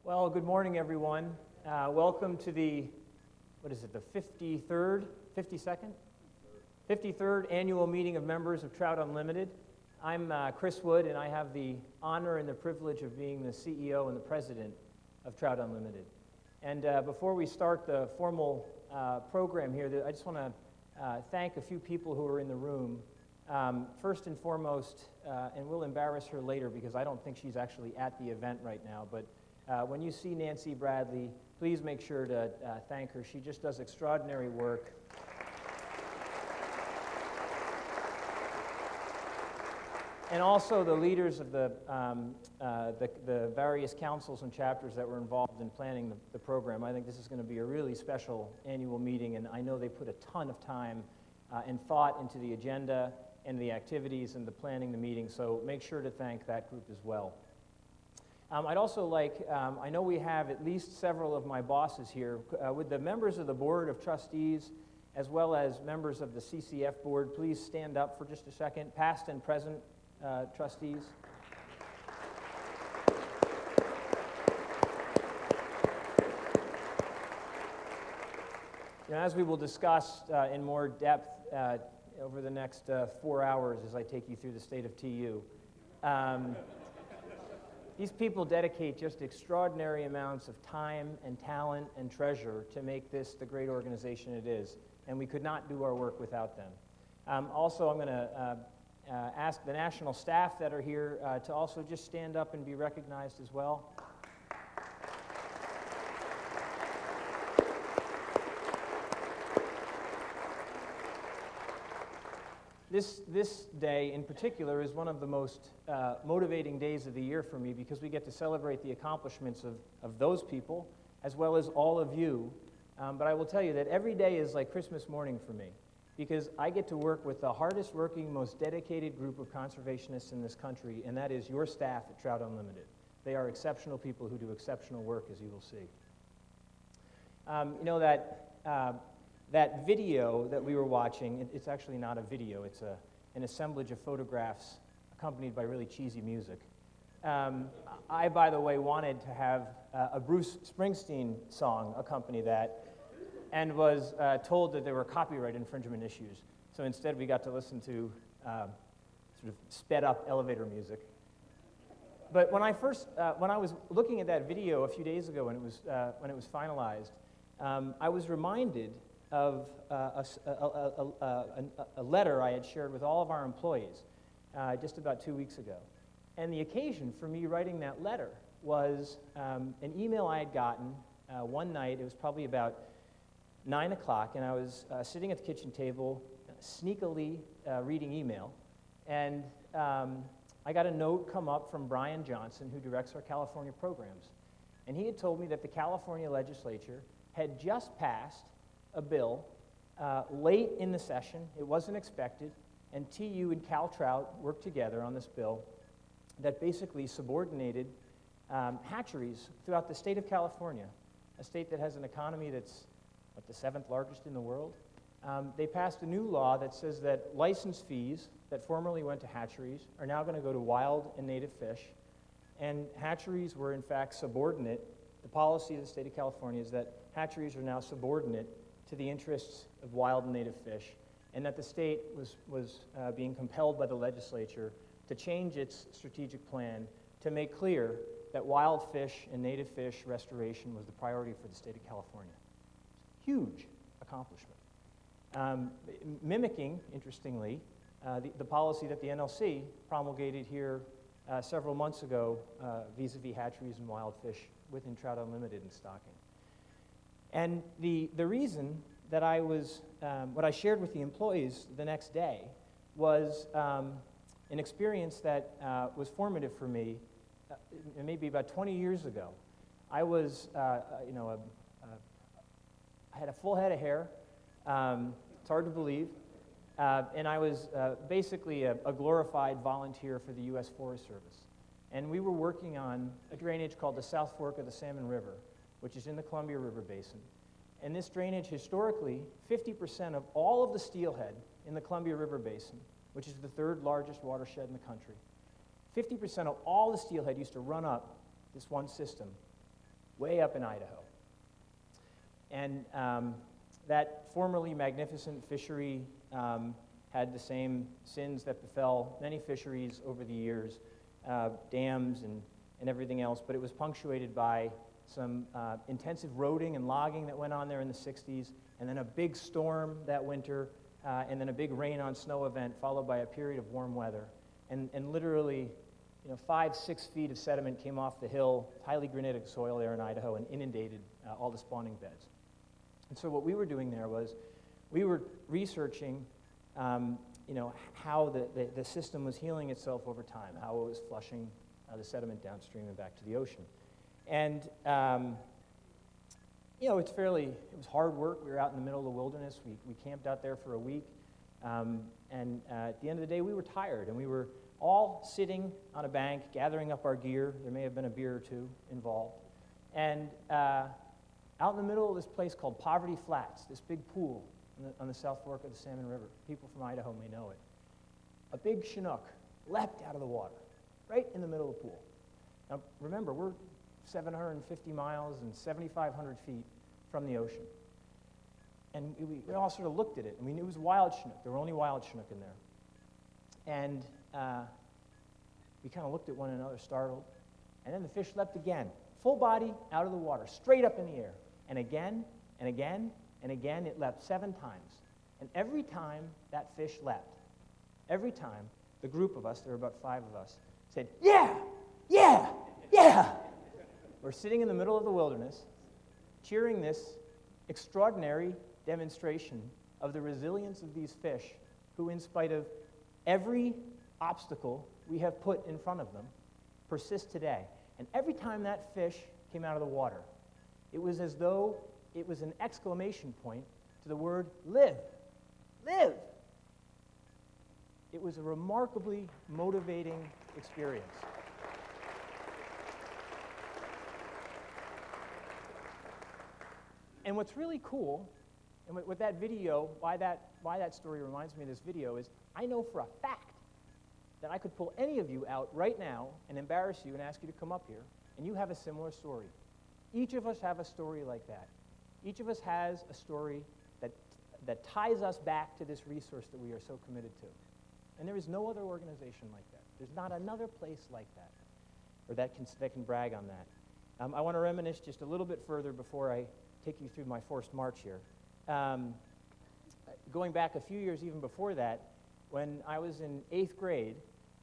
Well, good morning, everyone. Welcome to the 53rd, 52nd? 53rd annual meeting of members of Trout Unlimited. I'm Chris Wood, and I have the honor and the privilege of being the CEO and the president of Trout Unlimited. And before we start the formal program here, I just want to thank a few people who are in the room. First and foremost, and we'll embarrass her later because I don't think she's actually at the event right now, but when you see Nancy Bradley, please make sure to thank her. She just does extraordinary work. And also the leaders of the various councils and chapters that were involved in planning the program. I think this is going to be a really special annual meeting, and I know they put a ton of time and thought into the agenda and the activities and the planning the meeting, so make sure to thank that group as well. I'd also like, I know we have at least several of my bosses here. Would the members of the Board of Trustees, as well as members of the CCF Board, please stand up for just a second, past and present trustees. As we will discuss in more depth over the next 4 hours as I take you through the state of TU, these people dedicate just extraordinary amounts of time and talent and treasure to make this the great organization it is, and we could not do our work without them. Also, I'm going to ask the national staff that are here to also just stand up and be recognized as well. This day in particular is one of the most motivating days of the year for me because we get to celebrate the accomplishments of those people as well as all of you. But I will tell you that every day is like Christmas morning for me because I get to work with the hardest working, most dedicated group of conservationists in this country, and that is your staff at Trout Unlimited. They are exceptional people who do exceptional work, as you will see. That video that we were watching, it's actually not a video, it's an assemblage of photographs accompanied by really cheesy music. I, by the way, wanted to have a Bruce Springsteen song accompany that and was told that there were copyright infringement issues. So instead we got to listen to sort of sped up elevator music. But when I was looking at that video a few days ago when it was finalized, I was reminded of a letter I had shared with all of our employees just about 2 weeks ago. And the occasion for me writing that letter was an email I had gotten one night. It was probably about 9 o'clock, and I was sitting at the kitchen table, sneakily reading email, and I got a note come up from Brian Johnson, who directs our California programs. And he had told me that the California legislature had just passed a bill late in the session. It wasn't expected, and TU and Cal Trout worked together on this bill that basically subordinated hatcheries throughout the state of California, a state that has an economy that's the 7th largest in the world. They passed a new law that says that license fees that formerly went to hatcheries are now going to go to wild and native fish, and hatcheries were in fact subordinate. The policy of the state of California is that hatcheries are now subordinate to the interests of wild and native fish, and that the state was being compelled by the legislature to change its strategic plan to make clear that wild fish and native fish restoration was the priority for the state of California. Huge accomplishment. Mimicking, interestingly, the policy that the NLC promulgated here several months ago vis-a-vis hatcheries and wild fish within Trout Unlimited and stocking. And the reason that what I shared with the employees the next day was an experience that was formative for me maybe about 20 years ago. I was, I had a full head of hair. It's hard to believe. And I was basically a glorified volunteer for the U.S. Forest Service. And we were working on a drainage called the South Fork of the Salmon River, which is in the Columbia River Basin. And this drainage, historically, 50% of all of the steelhead in the Columbia River Basin, which is the 3rd largest watershed in the country, 50% of all the steelhead used to run up this one system way up in Idaho. And that formerly magnificent fishery had the same sins that befell many fisheries over the years, dams and everything else, but it was punctuated by some intensive roading and logging that went on there in the 60s, and then a big storm that winter, and then a big rain on snow event, followed by a period of warm weather. And literally, 5-6 feet of sediment came off the hill, highly granitic soil there in Idaho, and inundated all the spawning beds. And so what we were doing there was, we were researching how the system was healing itself over time, how it was flushing the sediment downstream and back to the ocean. And, it was hard work. We were out in the middle of the wilderness. We camped out there for a week. And at the end of the day, we were tired, and we were all sitting on a bank, gathering up our gear. There may have been a beer or two involved. And out in the middle of this place called Poverty Flats, this big pool on the South Fork of the Salmon River. People from Idaho may know it. A big Chinook leapt out of the water, right in the middle of the pool. Now, remember, we're 750 miles and 7,500 feet from the ocean. And we all sort of looked at it, and we knew it was wild Chinook. There were only wild Chinook in there. And we kind of looked at one another, startled. And then the fish leapt again, full body out of the water, straight up in the air. And again, and again, and again, it leapt 7 times. And every time that fish leapt, every time, the group of us, there were about 5 of us, said, "Yeah, yeah, yeah." We're sitting in the middle of the wilderness, cheering this extraordinary demonstration of the resilience of these fish who, in spite of every obstacle we have put in front of them, persist today. And every time that fish came out of the water, it was as though it was an exclamation point to the word live. Live! It was a remarkably motivating experience. And what's really cool, and with that video, why that story reminds me of this video is, I know for a fact that I could pull any of you out right now and embarrass you and ask you to come up here, and you have a similar story. Each of us have a story like that. Each of us has a story that ties us back to this resource that we are so committed to. And there is no other organization like that. There's not another place like that, or that can brag on that. I want to reminisce just a little bit further before I take you through my forced march here. Going back a few years even before that, when I was in 8th grade,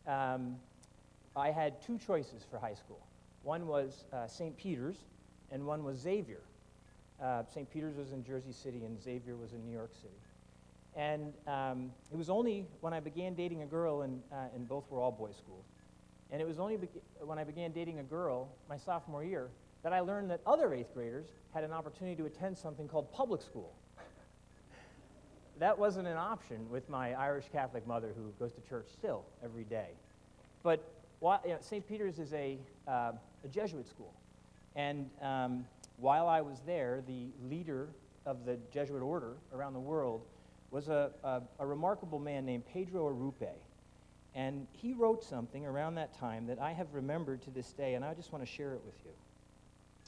I had 2 choices for high school. One was St. Peter's, and one was Xavier. St. Peter's was in Jersey City, and Xavier was in New York City. And it was only when I began dating a girl, and both were all-boys schools, and it was only when I began dating a girl my sophomore year that I learned that other 8th graders had an opportunity to attend something called public school. That wasn't an option with my Irish Catholic mother, who goes to church still every day. But St. Peter's is a Jesuit school. And while I was there, the leader of the Jesuit order around the world was a remarkable man named Pedro Arrupe. And he wrote something around that time that I have remembered to this day, and I just want to share it with you.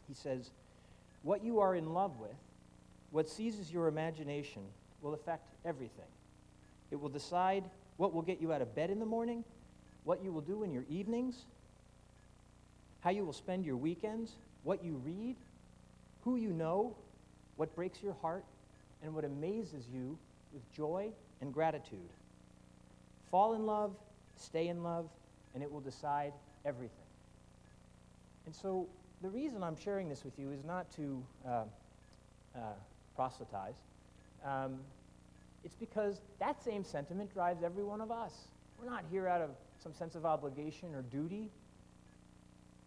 He says, "What you are in love with, what seizes your imagination, will affect everything. It will decide what will get you out of bed in the morning, what you will do in your evenings, how you will spend your weekends, what you read, who you know, what breaks your heart, and what amazes you with joy and gratitude. Fall in love, stay in love, and it will decide everything." And so the reason I'm sharing this with you is not to proselytize. It's because that same sentiment drives every one of us. We're not here out of some sense of obligation or duty.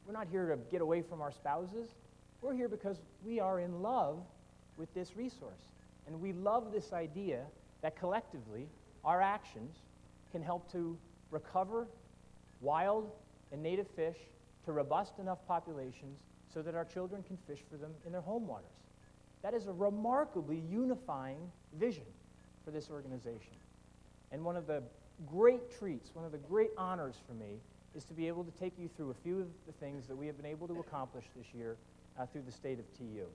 We're not here to get away from our spouses. We're here because we are in love with this resource. And we love this idea that collectively our actions can help to recover wild and native fish to robust enough populations so that our children can fish for them in their home waters. That is a remarkably unifying vision for this organization. And one of the great treats, one of the great honors for me, is to be able to take you through a few of the things that we have been able to accomplish this year through the state of TU.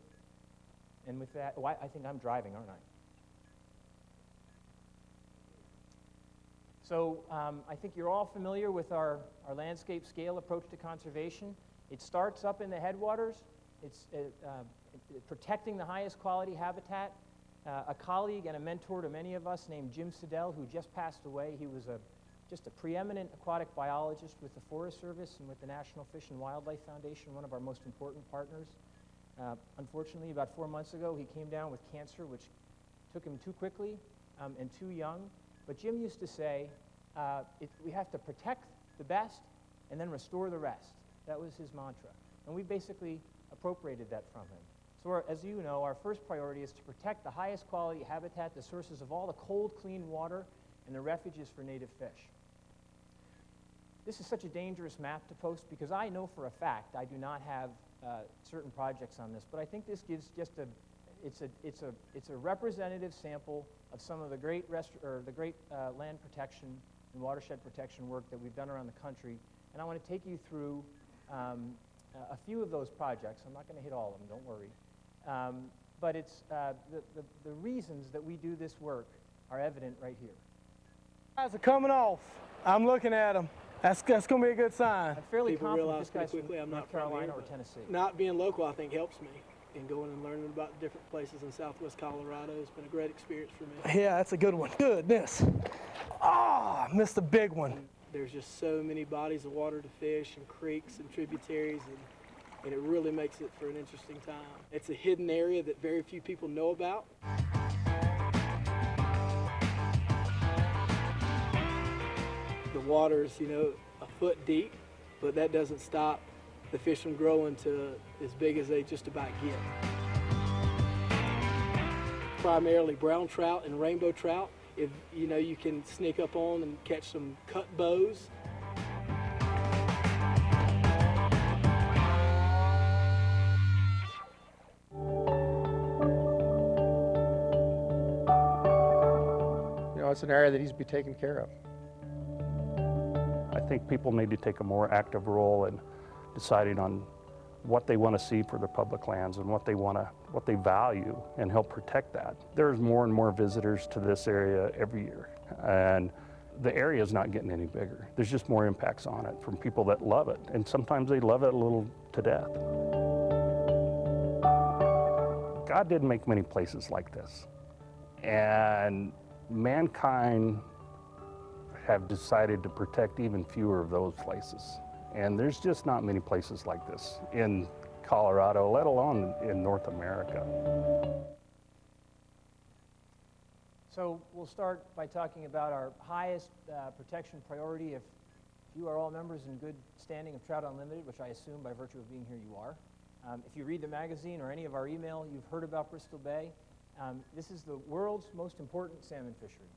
And with that, oh, I think I'm driving, aren't I? So I think you're all familiar with our landscape scale approach to conservation. It starts up in the headwaters. It's protecting the highest quality habitat. A colleague and a mentor to many of us named Jim Siddell, who just passed away, he was just a preeminent aquatic biologist with the Forest Service and with the National Fish and Wildlife Foundation, one of our most important partners. Unfortunately, about 4 months ago, he came down with cancer, which took him too quickly and too young. But Jim used to say, we have to protect the best and then restore the rest. That was his mantra. And we basically appropriated that from him. So as you know, our first priority is to protect the highest quality habitat, the sources of all the cold, clean water, and the refuges for native fish. This is such a dangerous map to post because I know for a fact I do not have certain projects on this, but I think this gives just it's a representative sample of some of the great land protection and watershed protection work that we've done around the country. And I want to take you through a few of those projects. I'm not going to hit all of them, don't worry. But it's the reasons that we do this work are evident right here. Guys are coming off. I'm looking at them. That's going to be a good sign. I'm fairly People confident realize this guy's pretty quickly from I'm North not from Carolina here, or Tennessee. Not being local, I think, helps me in going and learning about different places in Southwest Colorado. It's been a great experience for me. Yeah, that's a good one. Goodness. Ah, missed a big one. There's just so many bodies of water to fish and creeks and tributaries, and it really makes it for an interesting time. It's a hidden area that very few people know about. The water's, a foot deep, but that doesn't stop the fish from growing to as big as they just about get. Primarily brown trout and rainbow trout. If you can sneak up on and catch some cut bows. It's an area that needs to be taken care of. I think people need to take a more active role in deciding on what they want to see for their public lands and what they value, and help protect that. There's more and more visitors to this area every year, and the area is not getting any bigger. There's just more impacts on it from people that love it, and sometimes they love it a little to death. God didn't make many places like this, and mankind have decided to protect even fewer of those places. And there's just not many places like this in Colorado, let alone in North America. So we'll start by talking about our highest protection priority. If you are all members in good standing of Trout Unlimited, which I assume by virtue of being here you are. If you read the magazine or any of our email, you've heard about Bristol Bay. This is the world's most important salmon fishery,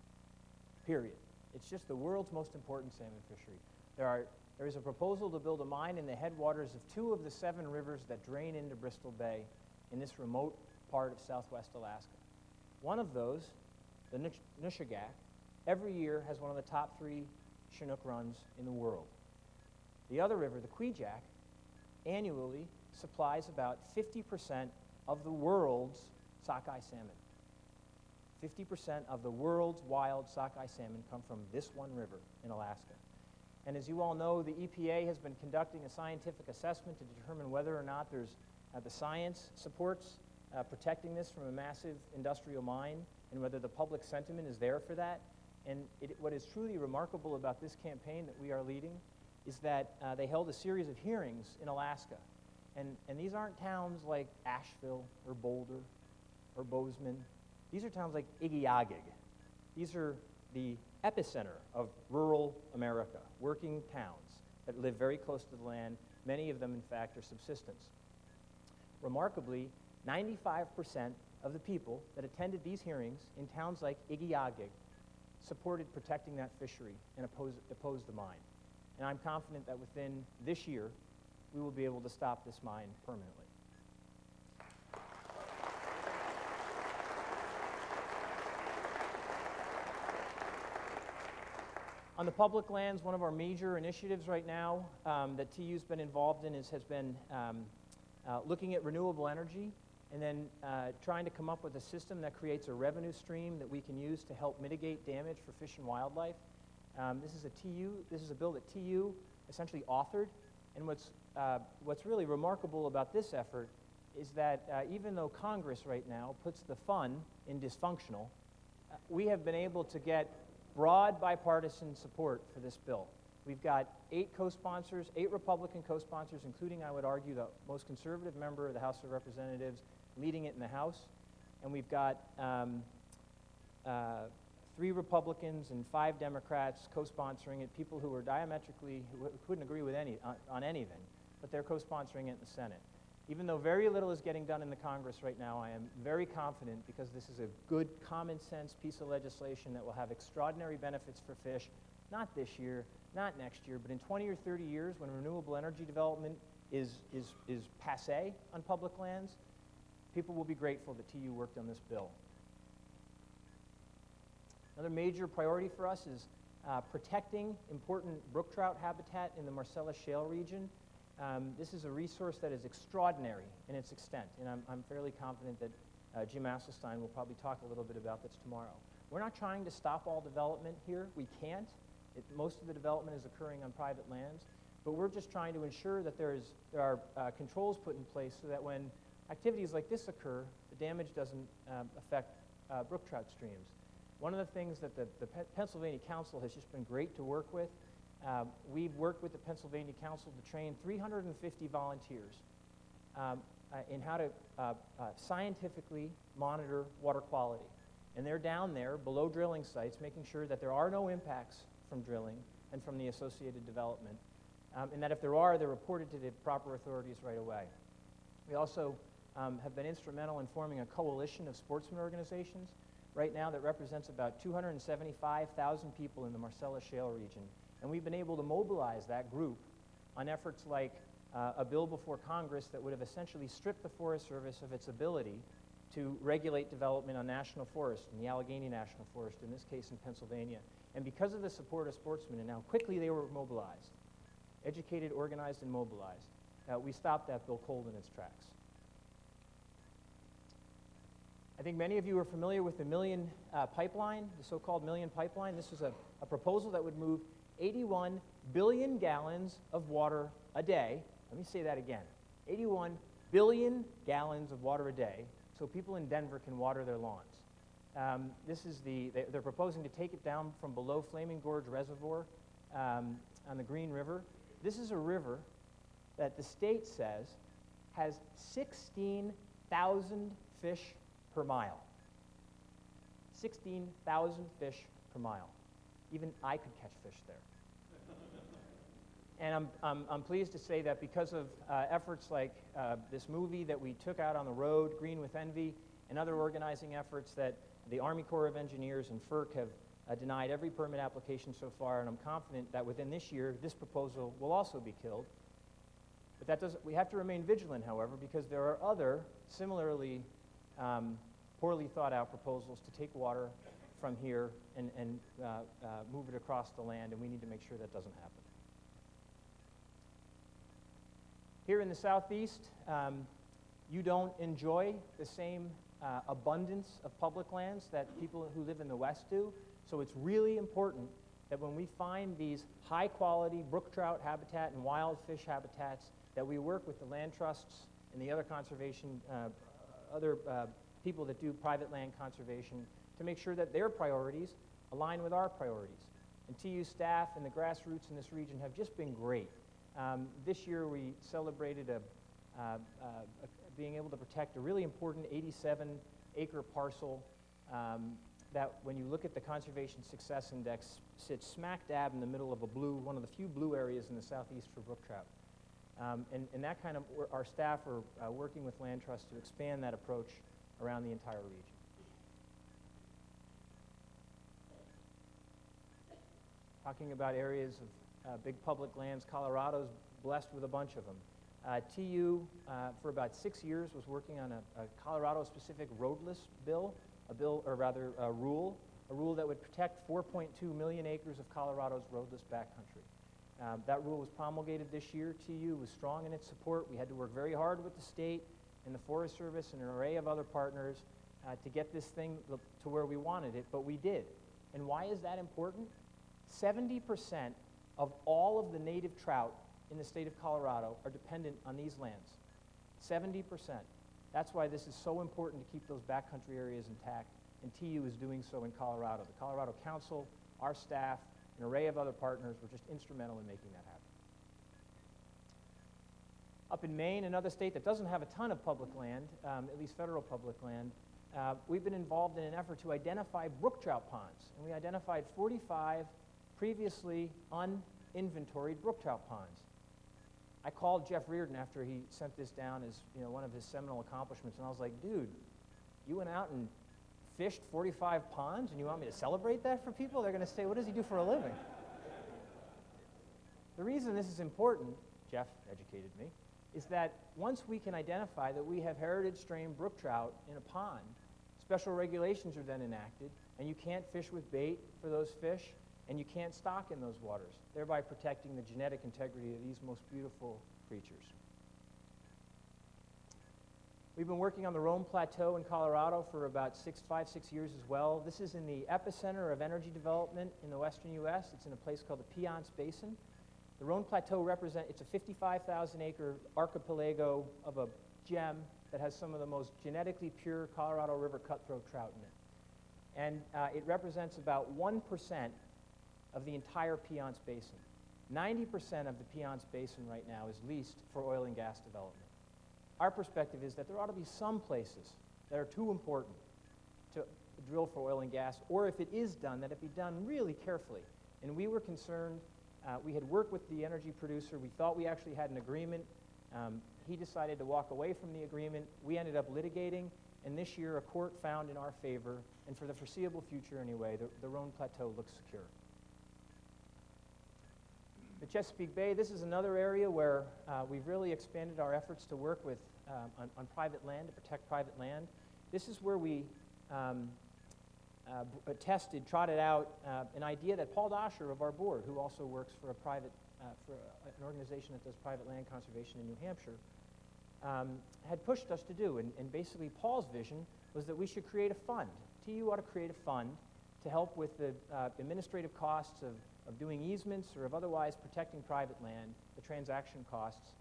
period. It's just the world's most important salmon fishery. There is a proposal to build a mine in the headwaters of 2 of the 7 rivers that drain into Bristol Bay in this remote part of southwest Alaska. One of those, the Nushagak, every year has one of the top 3 Chinook runs in the world. The other river, the Kvichak, annually supplies about 50% of the world's sockeye salmon. 50% of the world's wild sockeye salmon come from this one river in Alaska. And as you all know, the EPA has been conducting a scientific assessment to determine whether or not the science supports protecting this from a massive industrial mine, and whether the public sentiment is there for that. And what is truly remarkable about this campaign that we are leading is that they held a series of hearings in Alaska. And these aren't towns like Asheville or Boulder or Bozeman. These are towns like Igiugig. These are the epicenter of rural America, working towns that live very close to the land. Many of them, in fact, are subsistence. Remarkably, 95% of the people that attended these hearings in towns like Igiugig supported protecting that fishery and opposed the mine. And I'm confident that within this year, we will be able to stop this mine permanently. On the public lands, one of our major initiatives right now that TU's been involved in has been looking at renewable energy, and then trying to come up with a system that creates a revenue stream that we can use to help mitigate damage for fish and wildlife. This is a bill that TU essentially authored, and what's really remarkable about this effort is that even though Congress right now puts the fun in dysfunctional, we have been able to get broad bipartisan support for this bill. We've got 8 co-sponsors, 8 Republican co-sponsors, including, I would argue, the most conservative member of the House of Representatives leading it in the House. And we've got 3 Republicans and 5 Democrats co-sponsoring it, people who are diametrically, who couldn't agree with on anything, but they're co-sponsoring it in the Senate. Even though very little is getting done in the Congress right now, I am very confident, because this is a good common sense piece of legislation that will have extraordinary benefits for fish, not this year, not next year, but in 20 or 30 years when renewable energy development is passé on public lands, people will be grateful that TU worked on this bill. Another major priority for us is protecting important brook trout habitat in the Marcellus Shale region. This is a resource that is extraordinary in its extent, and I'm fairly confident that Jim Asselstein will probably talk a little bit about this tomorrow. We're not trying to stop all development here. We can't. Most of the development is occurring on private lands, but we're just trying to ensure that there are controls put in place so that when activities like this occur, the damage doesn't affect brook trout streams. One of the things that the Pennsylvania Council has just been great to work with, we've worked with the Pennsylvania Council to train 350 volunteers in how to scientifically monitor water quality. And they're down there below drilling sites making sure that there are no impacts from drilling and from the associated development, and that if there are, they're reported to the proper authorities right away. We also have been instrumental in forming a coalition of sportsman organizations right now that represents about 275,000 people in the Marcellus Shale region. And we've been able to mobilize that group on efforts like a bill before Congress that would have essentially stripped the Forest Service of its ability to regulate development on national forest, in the Allegheny National Forest, in this case in Pennsylvania. And because of the support of sportsmen and how quickly they were mobilized, educated, organized, and mobilized, we stopped that bill cold in its tracks. I think many of you are familiar with the Million Pipeline, the so-called Million Pipeline. This was a proposal that would move 81 billion gallons of water a day. Let me say that again. 81 billion gallons of water a day so people in Denver can water their lawns. They're proposing to take it down from below Flaming Gorge Reservoir on the Green River. This is a river that the state says has 16,000 fish per mile. 16,000 fish per mile. Even I could catch fish there. And I'm pleased to say that because of efforts like this movie that we took out on the road, Green with Envy, and other organizing efforts, that the Army Corps of Engineers and FERC have denied every permit application so far, and I'm confident that within this year, this proposal will also be killed. But we have to remain vigilant, however, because there are other similarly poorly thought out proposals to take water from here and move it across the land, and we need to make sure that doesn't happen. Here in the Southeast, you don't enjoy the same abundance of public lands that people who live in the West do, so it's really important that when we find these high-quality brook trout habitat and wild fish habitats, that we work with the land trusts and the other conservation, people that do private land conservation to make sure that their priorities align with our priorities. And TU staff and the grassroots in this region have just been great. This year we celebrated being able to protect a really important 87-acre parcel that, when you look at the Conservation Success Index, sits smack dab in the middle of one of the few blue areas in the southeast for brook trout. And that kind of, our staff are working with land trusts to expand that approach around the entire region. Talking about areas of big public lands, Colorado's blessed with a bunch of them. TU, for about 6 years, was working on a Colorado-specific roadless bill, a rule that would protect 4.2 million acres of Colorado's roadless backcountry. That rule was promulgated this year. TU was strong in its support. We had to work very hard with the state and the Forest Service and an array of other partners to get this thing to where we wanted it, but we did. And why is that important? 70% of all of the native trout in the state of Colorado are dependent on these lands. 70%. That's why this is so important to keep those backcountry areas intact, and TU is doing so in Colorado. The Colorado Council, our staff, an array of other partners were just instrumental in making that happen. Up in Maine, another state that doesn't have a ton of public land, at least federal public land, we've been involved in an effort to identify brook trout ponds, and we identified 45 previously uninventoried brook trout ponds. I called Jeff Reardon after he sent this down as one of his seminal accomplishments, and I was like, dude, you went out and fished 45 ponds, and you want me to celebrate that for people? They're going to say, what does he do for a living? The reason this is important, Jeff educated me, is that once we can identify that we have heritage strain brook trout in a pond, special regulations are then enacted, and you can't fish with bait for those fish, and you can't stock in those waters, thereby protecting the genetic integrity of these most beautiful creatures. We've been working on the Rome Plateau in Colorado for about 5, 6 years as well. This is in the epicenter of energy development in the western U.S. It's in a place called the Piceance Basin. The Rhone Plateau it's a 55,000 acre archipelago of a gem that has some of the most genetically pure Colorado River cutthroat trout in it. And it represents about 1% of the entire Piceance Basin. 90% of the Piceance Basin right now is leased for oil and gas development. Our perspective is that there ought to be some places that are too important to drill for oil and gas, or if it is done, that it be done really carefully. And we were concerned. We had worked with the energy producer. We thought we actually had an agreement. He decided to walk away from the agreement. We ended up litigating, and this year a court found in our favor, and for the foreseeable future anyway, the Rhone Plateau looks secure. The Chesapeake Bay, this is another area where we've really expanded our efforts to work with on private land, to protect private land. This is where we trotted out an idea that Paul Doscher of our board, who also works for an organization that does private land conservation in New Hampshire, had pushed us to do. And basically Paul's vision was that we should create a fund. TU ought to create a fund to help with the administrative costs of doing easements or of otherwise protecting private land, the transaction costs.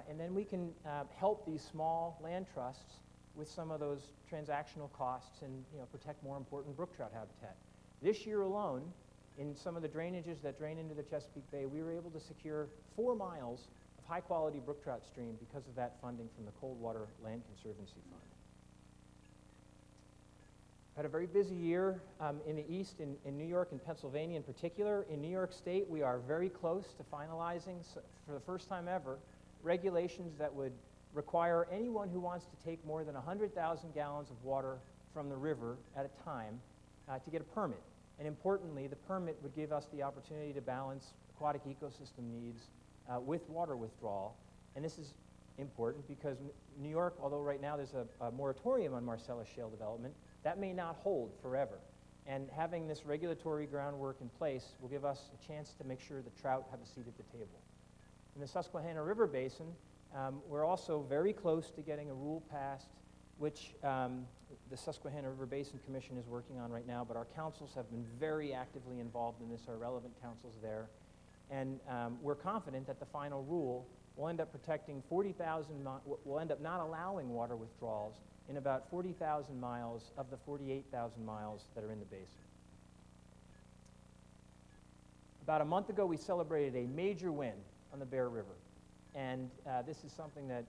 And then we can help these small land trusts with some of those transactional costs and protect more important brook trout habitat. This year alone, in some of the drainages that drain into the Chesapeake Bay, we were able to secure 4 miles of high-quality brook trout stream because of that funding from the Coldwater Land Conservancy Fund. Had a very busy year in the East, in New York and Pennsylvania in particular. In New York State, we are very close to finalizing, for the first time ever, regulations that would require anyone who wants to take more than 100,000 gallons of water from the river at a time to get a permit. And importantly, the permit would give us the opportunity to balance aquatic ecosystem needs with water withdrawal. And this is important because New York, although right now there's a moratorium on Marcellus Shale development, that may not hold forever. And having this regulatory groundwork in place will give us a chance to make sure the trout have a seat at the table. In the Susquehanna River Basin, we're also very close to getting a rule passed, which the Susquehanna River Basin Commission is working on right now, but our councils have been very actively involved in this, our relevant councils there. And we're confident that the final rule will end up protecting 40,000, will end up not allowing water withdrawals in about 40,000 miles of the 48,000 miles that are in the basin. About a month ago, we celebrated a major win on the Bear River. And this is something that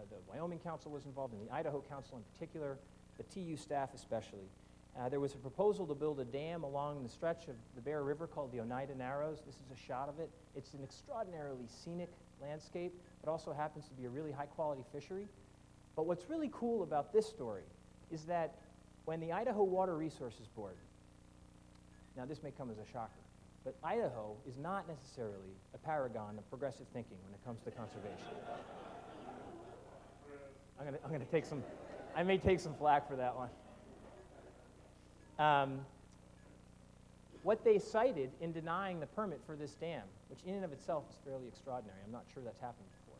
the Wyoming Council was involved in, the Idaho Council in particular, the TU staff especially. There was a proposal to build a dam along the stretch of the Bear River called the Oneida Narrows. This is a shot of it. It's an extraordinarily scenic landscape. It also happens to be a really high-quality fishery. But what's really cool about this story is that when the Idaho Water Resources Board, now this may come as a shocker, but Idaho is not necessarily a paragon of progressive thinking when it comes to conservation. I'm gonna take some, I may take some flack for that one. what they cited in denying the permit for this dam, which in and of itself is fairly extraordinary, I'm not sure that's happened before.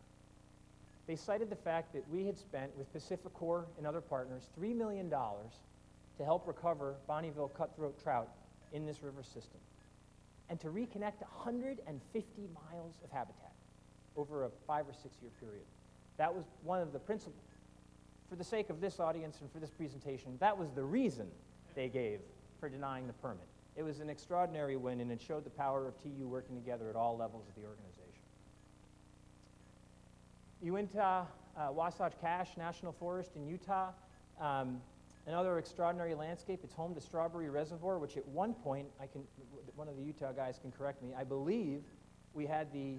They cited the fact that we had spent, with Pacificor and other partners, $3 million to help recover Bonnieville cutthroat trout in this river system, and to reconnect 150 miles of habitat over a 5 or 6 year period. That was one of the principles. For the sake of this audience and for this presentation, that was the reason they gave for denying the permit. It was an extraordinary win, and it showed the power of TU working together at all levels of the organization. Uinta Wasatch Cache National Forest in Utah, another extraordinary landscape. It's home to Strawberry Reservoir, which at one point, one of the Utah guys can correct me, I believe we had the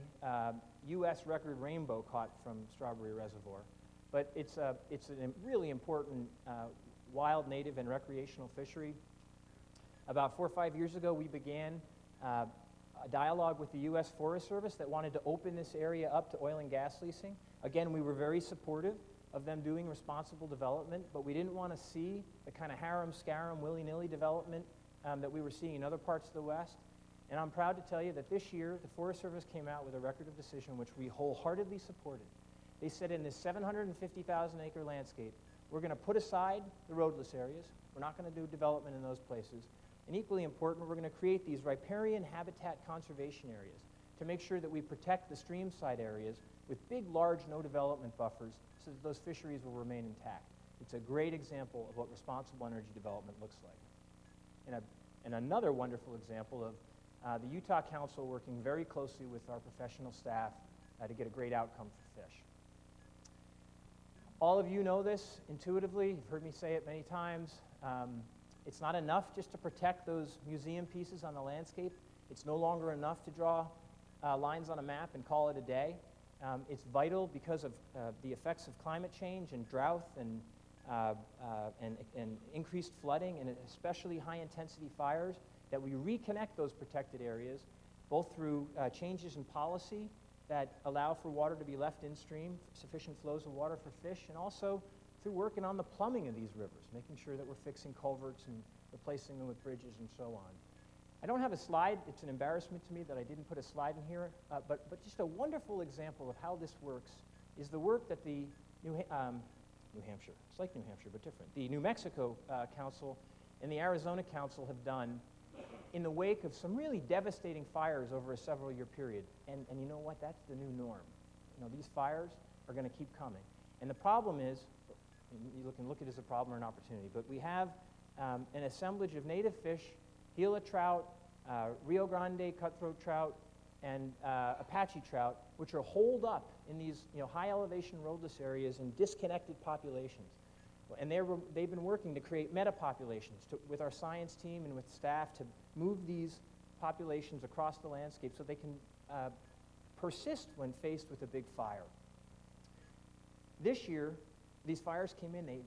U.S. record rainbow caught from Strawberry Reservoir. But it's a really important wild, native, and recreational fishery. About 4 or 5 years ago, we began a dialogue with the U.S. Forest Service that wanted to open this area up to oil and gas leasing. Again, we were very supportive of them doing responsible development, but we didn't want to see the kind of harem-scarum, willy-nilly development that we were seeing in other parts of the West. And I'm proud to tell you that this year, the Forest Service came out with a record of decision which we wholeheartedly supported. They said in this 750,000-acre landscape, we're going to put aside the roadless areas. We're not going to do development in those places. And equally important, we're going to create these riparian habitat conservation areas to make sure that we protect the streamside areas with big, large, no-development buffers so that those fisheries will remain intact. It's a great example of what responsible energy development looks like. And another wonderful example of the Utah Council working very closely with our professional staff to get a great outcome for fish. All of you know this intuitively. You've heard me say it many times. It's not enough just to protect those museum pieces on the landscape. It's no longer enough to draw lines on a map and call it a day. It's vital because of the effects of climate change and drought and increased flooding and especially high-intensity fires that we reconnect those protected areas, both through changes in policy that allow for water to be left in stream, sufficient flows of water for fish, and also through working on the plumbing of these rivers, making sure that we're fixing culverts and replacing them with bridges and so on. I don't have a slide. It's an embarrassment to me that I didn't put a slide in here, but just a wonderful example of how this works is the work that the New Hampshire, it's like New Hampshire but different, the New Mexico Council and the Arizona Council have done in the wake of some really devastating fires over a several-year period. And you know what? That's the new norm. You know, these fires are going to keep coming. And the problem is, you can look at it as a problem or an opportunity, but we have an assemblage of native fish, Gila trout, Rio Grande cutthroat trout, and Apache trout, which are holed up in these high-elevation roadless areas in disconnected populations. And they've been working to create meta-populations with our science team and with staff to move these populations across the landscape so they can persist when faced with a big fire. This year, these fires came in, they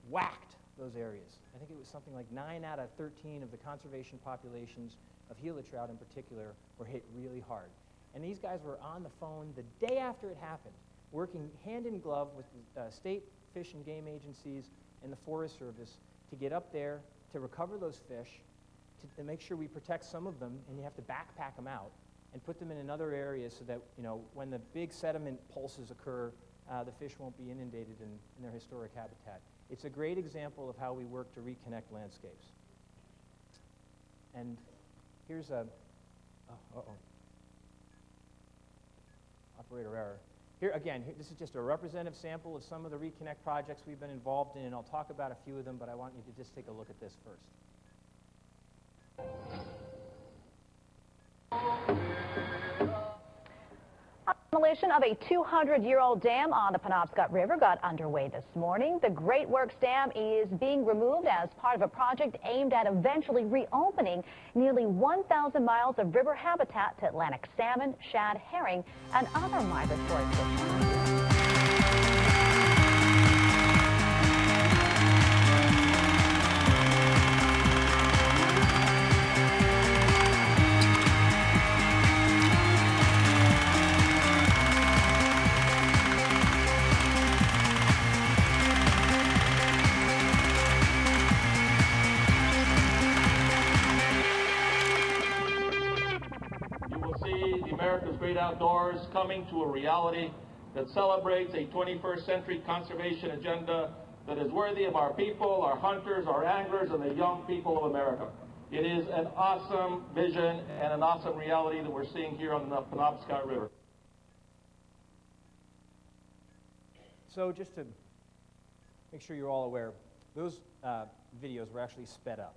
whacked those areas. I think it was something like 9 out of 13 of the conservation populations of Gila trout in particular were hit really hard. And these guys were on the phone the day after it happened, working hand in glove with the state fish and game agencies and the Forest Service to get up there to recover those fish, to make sure we protect some of them, and you have to backpack them out and put them in another area so that when the big sediment pulses occur, the fish won't be inundated in their historic habitat. It's a great example of how we work to reconnect landscapes. And here's a, operator error. Here again, this is just a representative sample of some of the reconnect projects we've been involved in, and I'll talk about a few of them, but I want you to just take a look at this first. Demolition of a 200-year-old dam on the Penobscot River got underway this morning. The Great Works Dam is being removed as part of a project aimed at eventually reopening nearly 1,000 miles of river habitat to Atlantic salmon, shad, herring, and other migratory fish. see the America's Great Outdoors coming to a reality that celebrates a 21st century conservation agenda that is worthy of our people, our hunters, our anglers, and the young people of America. It is an awesome vision and an awesome reality that we're seeing here on the Penobscot River. So just to make sure you're all aware, those videos were actually sped up.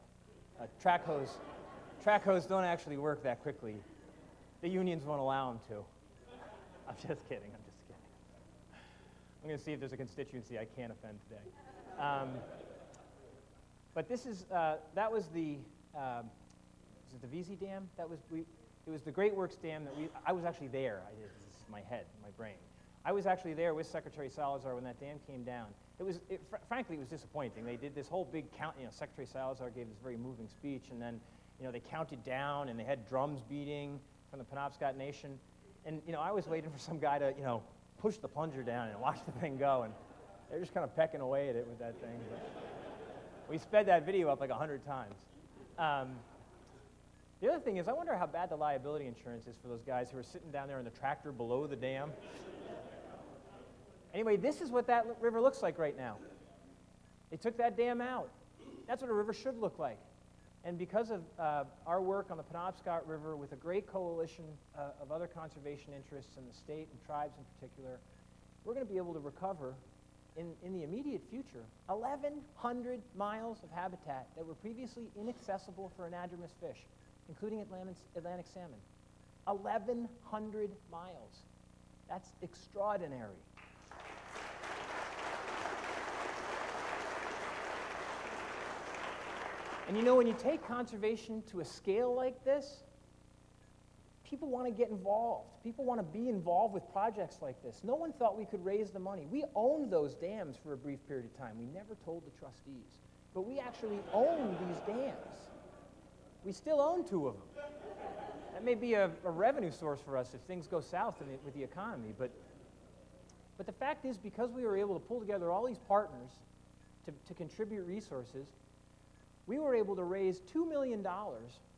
Track hose don't actually work that quickly. The unions won't allow them to. I'm just kidding. I'm going to see if there's a constituency I can't offend today. But this is, that was the, is it the VZ Dam? It was the Great Works Dam that I was actually there. This is my head, my brain. I was actually there with Secretary Salazar when that dam came down. Frankly, it was disappointing. They did this whole big count, Secretary Salazar gave this very moving speech, and then, they counted down, and they had drums beating from the Penobscot Nation. And, I was waiting for some guy to, push the plunger down and watch the thing go, and they're just kind of pecking away at it with that thing. But we sped that video up like 100 times. The other thing is, I wonder how bad the liability insurance is for those guys who are sitting down there in the tractor below the dam. Anyway, this is what that river looks like right now. They took that dam out. That's what a river should look like. And because of our work on the Penobscot River with a great coalition of other conservation interests in the state and tribes in particular, we're going to be able to recover in the immediate future 1,100 miles of habitat that were previously inaccessible for anadromous fish, including Atlantic salmon. 1,100 miles. That's extraordinary. And when you take conservation to a scale like this, people want to get involved. People want to be involved with projects like this. No one thought we could raise the money. We owned those dams for a brief period of time. We never told the trustees. But we actually own these dams. We still own 2 of them. That may be a revenue source for us if things go south with the economy. But the fact is, because we were able to pull together all these partners to contribute resources, we were able to raise $2 million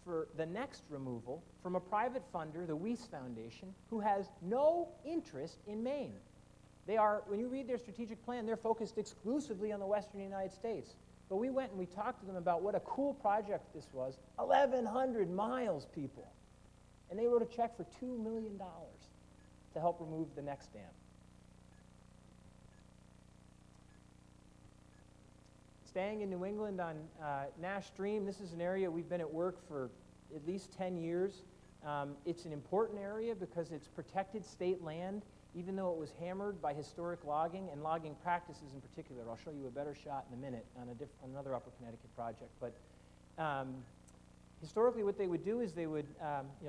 for the next removal from a private funder, the Weiss Foundation, who has no interest in Maine. When you read their strategic plan, they're focused exclusively on the western United States. But we went and we talked to them about what a cool project this was. 1,100 miles, people. And they wrote a check for $2 million to help remove the next dam. Staying in New England on Nash Stream, this is an area we've been at work for at least 10 years. It's an important area because it's protected state land, even though it was hammered by historic logging and logging practices in particular. I'll show you a better shot in a minute on another Upper Connecticut project. But historically, what they would do is they would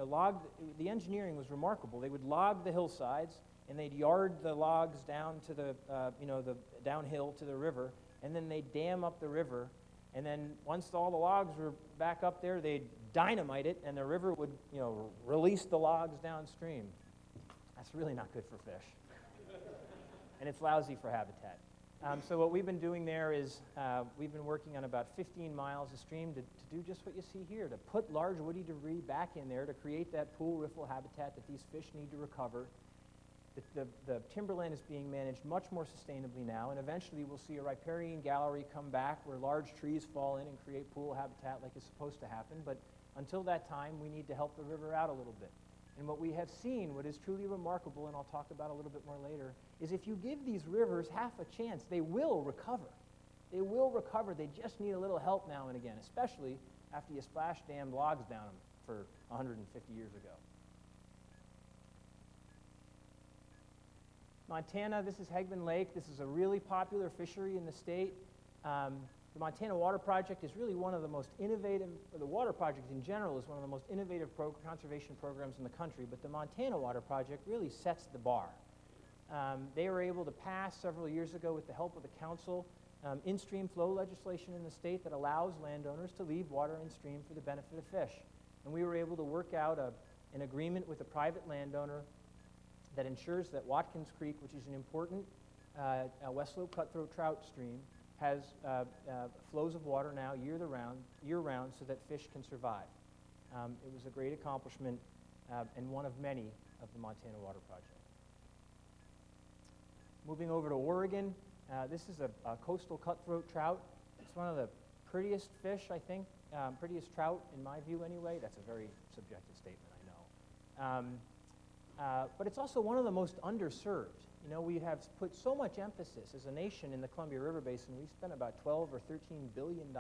log. The engineering was remarkable. They would log the hillsides, and they'd yard the logs down to the the downhill to the river. And then they'd dam up the river, and then once all the logs were back up there, they'd dynamite it, and the river would, release the logs downstream. That's really not good for fish. And it's lousy for habitat. So what we've been doing there is we've been working on about 15 miles of stream to do just what you see here, to put large woody debris back in there to create that pool riffle habitat that these fish need to recover. The timberland is being managed much more sustainably now, and eventually we'll see a riparian gallery come back where large trees fall in and create pool habitat like it's supposed to happen. But until that time, we need to help the river out a little bit. And what we have seen, what is truly remarkable, and I'll talk about a little bit more later, is if you give these rivers half a chance, they will recover. They will recover. They just need a little help now and again, especially after you splash dammed logs down them for 150 years ago. Montana, this is Hegman Lake. This is a really popular fishery in the state. The Montana Water Project is really one of the most innovative, or the Water Project in general is one of the most innovative conservation programs in the country, but the Montana Water Project really sets the bar. They were able to pass several years ago with the help of the council in-stream flow legislation in the state that allows landowners to leave water in stream for the benefit of fish. And we were able to work out an agreement with a private landowner that ensures that Watkins Creek, which is an important West Slope cutthroat trout stream, has flows of water now year-round so that fish can survive. It was a great accomplishment and one of many of the Montana Water Project. Moving over to Oregon, this is a coastal cutthroat trout. It's one of the prettiest fish, I think, prettiest trout in my view anyway. That's a very subjective statement, I know. But it's also one of the most underserved. You know, we have put so much emphasis as a nation in the Columbia River Basin. We spent about $12 or $13 billion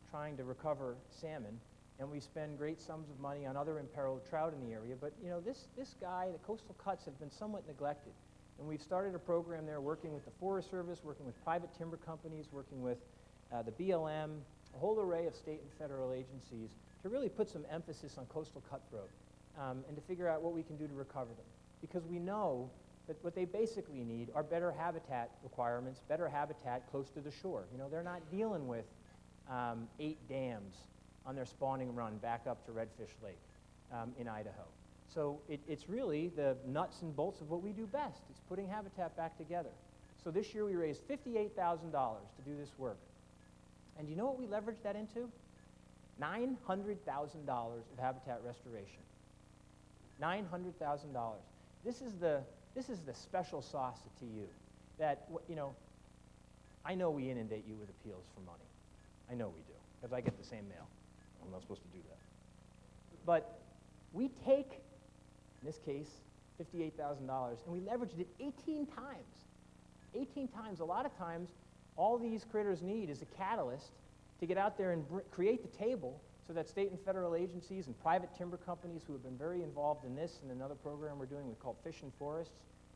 trying to recover salmon, and we spend great sums of money on other imperiled trout in the area. But you know, this guy, the coastal cuts have been somewhat neglected, and we've started a program there working with the Forest Service, working with private timber companies, working with the BLM, a whole array of state and federal agencies to really put some emphasis on coastal cutthroat and to figure out what we can do to recover them. Because we know that what they basically need are better habitat requirements, better habitat close to the shore. You know, they're not dealing with 8 dams on their spawning run back up to Redfish Lake in Idaho. So it's really the nuts and bolts of what we do best. It's putting habitat back together. So this year we raised $58,000 to do this work. And do you know what we leveraged that into? $900,000 of habitat restoration. $900,000. This is the special sauce to TU. That, you know, I know we inundate you with appeals for money. I know we do, because I get the same mail. I'm not supposed to do that. But we take, in this case, $58,000, and we leveraged it 18 times. 18 times. A lot of times, all these critters need is a catalyst to get out there and create the table so that state and federal agencies and private timber companies who have been very involved in this and another program we're doing called Fish and Forests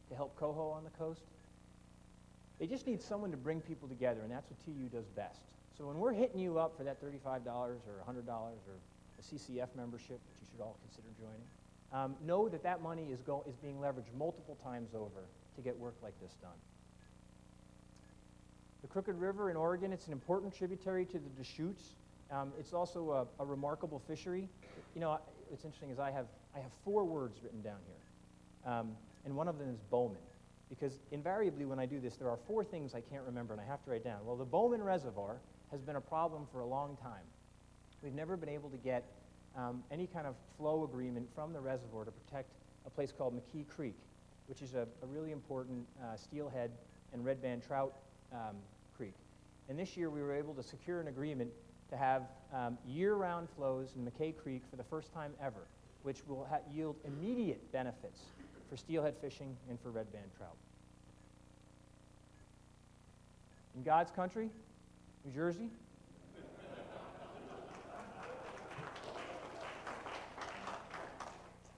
to help coho on the coast, they just need someone to bring people together, and that's what TU does best. So when we're hitting you up for that $35 or $100 or a CCF membership, which you should all consider joining, know that that money is being leveraged multiple times over to get work like this done. The Crooked River in Oregon, it's an important tributary to the Deschutes. It's also a remarkable fishery. You know, what's interesting is I have 4 words written down here, and one of them is Bowman, because invariably when I do this, there are 4 things I can't remember and I have to write down. Well, the Bowman Reservoir has been a problem for a long time. We've never been able to get any kind of flow agreement from the reservoir to protect a place called McKee Creek, which is a really important steelhead and redband trout creek. And this year we were able to secure an agreement to have year-round flows in McKay Creek for the first time ever, which will yield immediate benefits for steelhead fishing and for redband trout. In God's country, New Jersey,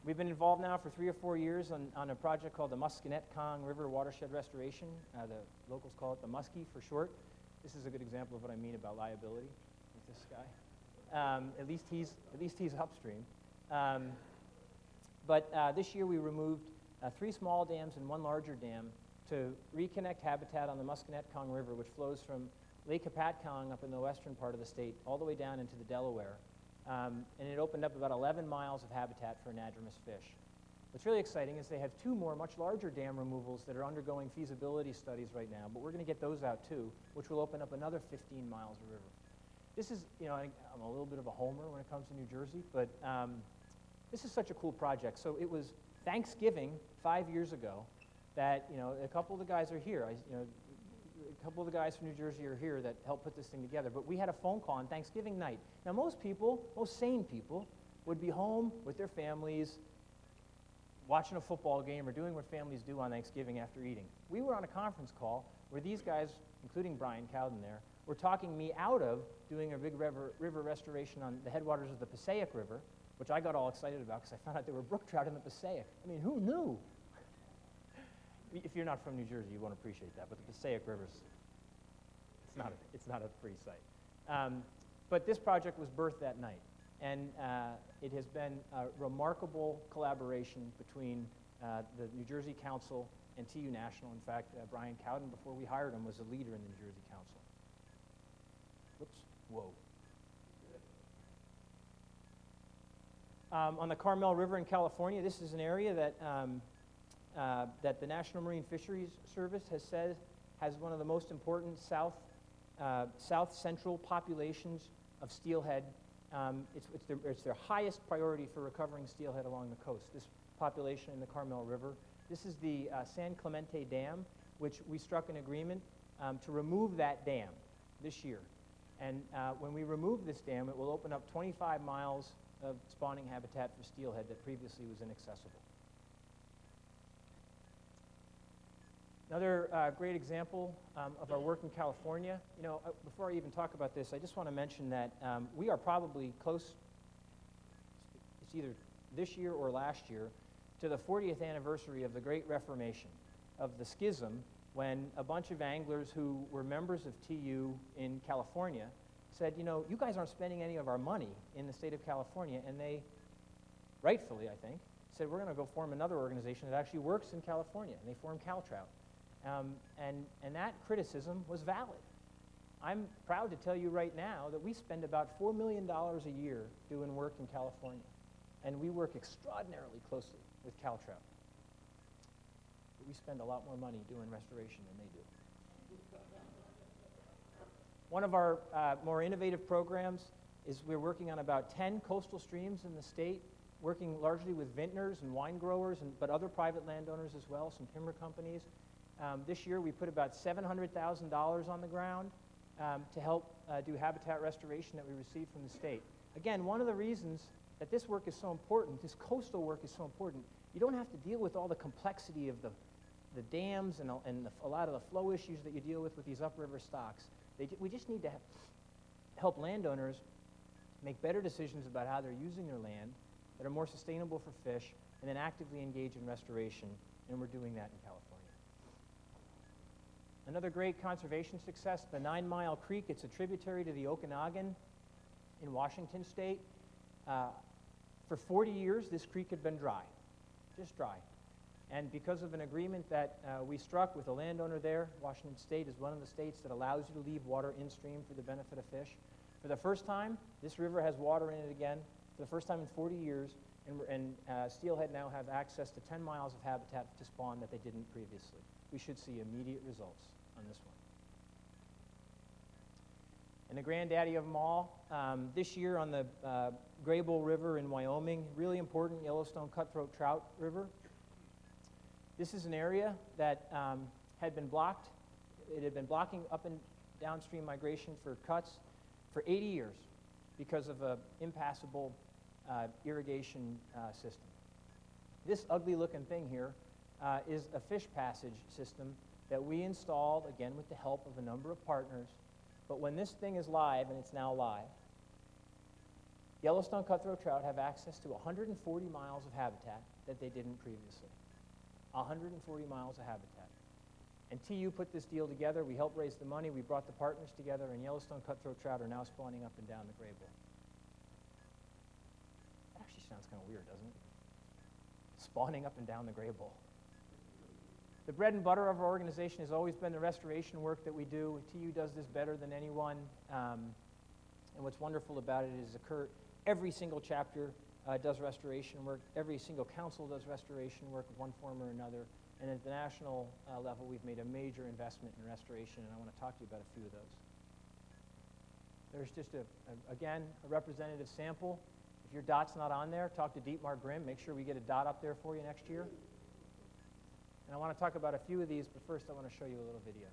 we've been involved now for 3 or 4 years on a project called the Musconetcong River Watershed Restoration. The locals call it the Muskie for short. This is a good example of what I mean about liability with this guy. At least he's upstream. But this year we removed 3 small dams and 1 larger dam to reconnect habitat on the Musconetcong River, which flows from Lake Hopatcong up in the western part of the state all the way down into the Delaware. And it opened up about 11 miles of habitat for anadromous fish. What's really exciting is they have 2 more much larger dam removals that are undergoing feasibility studies right now, but we're going to get those out too, which will open up another 15 miles of river. This is, you know, I'm a little bit of a homer when it comes to New Jersey, but this is such a cool project. So it was Thanksgiving 5 years ago that, you know, a couple of the guys are here. A couple of the guys from New Jersey are here that helped put this thing together. But we had a phone call on Thanksgiving night. Now, most sane people, would be home with their families, watching a football game or doing what families do on Thanksgiving after eating. We were on a conference call where these guys, including Brian Cowden there, were talking me out of doing a big river restoration on the headwaters of the Passaic River, which I got all excited about because I found out there were brook trout in the Passaic. I mean, who knew? If you're not from New Jersey, you won't appreciate that, but the Passaic River's, it's not a pretty sight. But this project was birthed that night, and it has been a remarkable collaboration between the New Jersey Council and TU National. In fact, Brian Cowden, before we hired him, was a leader in the New Jersey Council. Whoops, whoa. On the Carmel River in California, this is an area that that the National Marine Fisheries Service has said has one of the most important south central populations of steelhead it's their highest priority for recovering steelhead along the coast, this population in the Carmel River. This is the San Clemente Dam, which we struck an agreement to remove that dam this year. And when we remove this dam, it will open up 25 miles of spawning habitat for steelhead that previously was inaccessible. Another great example of our work in California, you know, before I even talk about this, I just want to mention that we are probably close, it's either this year or last year, to the 40th anniversary of the Great Reformation, of the schism, when a bunch of anglers who were members of TU in California said, you know, you guys aren't spending any of our money in the state of California, and they, rightfully I think, said we're going to go form another organization that actually works in California, and they formed CalTrout. And that criticism was valid. I'm proud to tell you right now that we spend about $4 million a year doing work in California, and we work extraordinarily closely with CalTrout. But we spend a lot more money doing restoration than they do. One of our more innovative programs is we're working on about 10 coastal streams in the state, working largely with vintners and wine growers, but other private landowners as well, some timber companies. This year we put about $700,000 on the ground to help do habitat restoration that we received from the state. Again, one of the reasons that this work is so important, this coastal work is so important, you don't have to deal with all the complexity of the dams and a lot of the flow issues that you deal with these upriver stocks. We just need to help landowners make better decisions about how they're using their land that are more sustainable for fish, and then actively engage in restoration, and we're doing that in California. Another great conservation success, the 9 Mile Creek. It's a tributary to the Okanagan in Washington State. For 40 years, this creek had been dry, just dry. And because of an agreement that we struck with a landowner there, Washington State is one of the states that allows you to leave water in stream for the benefit of fish. For the first time, this river has water in it again, for the first time in 40 years, and steelhead now have access to 10 miles of habitat to spawn that they didn't previously. We should see immediate results on this one. And the granddaddy of them all, this year on the Graybull River in Wyoming, really important Yellowstone cutthroat trout river. This is an area that had been blocked. It had been blocking up and downstream migration for cuts for 80 years because of an impassable irrigation system. This ugly-looking thing here is a fish passage system that we installed, again, with the help of a number of partners. But when this thing is live, and it's now live, Yellowstone cutthroat trout have access to 140 miles of habitat that they didn't previously. 140 miles of habitat. And TU put this deal together. We helped raise the money. We brought the partners together, and Yellowstone cutthroat trout are now spawning up and down the Graybull. That actually sounds kind of weird, doesn't it? Spawning up and down the Graybull. The bread and butter of our organization has always been the restoration work that we do. TU does this better than anyone. And what's wonderful about it is every single chapter does restoration work. Every single council does restoration work of one form or another. And at the national level, we've made a major investment in restoration, and I want to talk to you about a few of those. There's just, again, a representative sample. If your dot's not on there, talk to Dietmar Grimm. Make sure we get a dot up there for you next year. And I want to talk about a few of these, but first I want to show you a little video.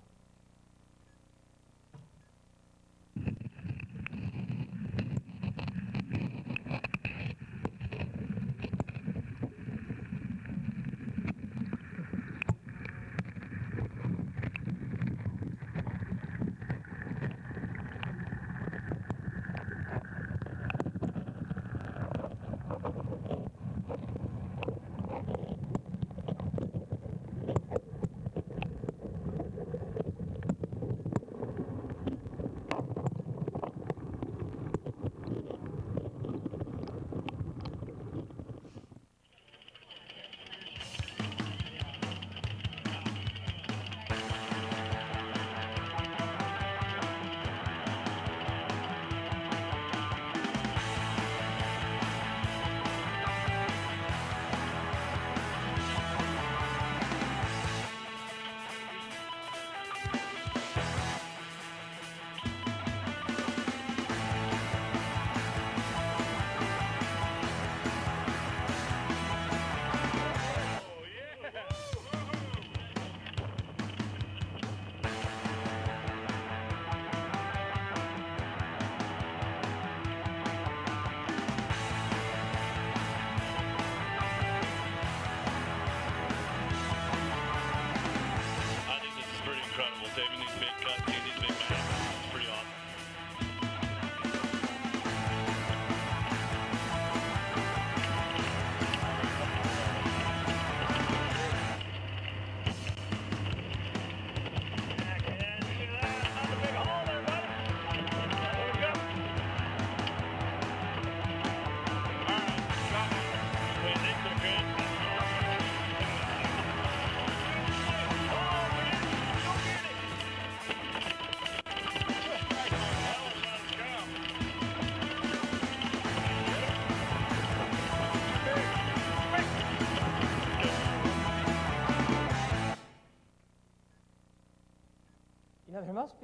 must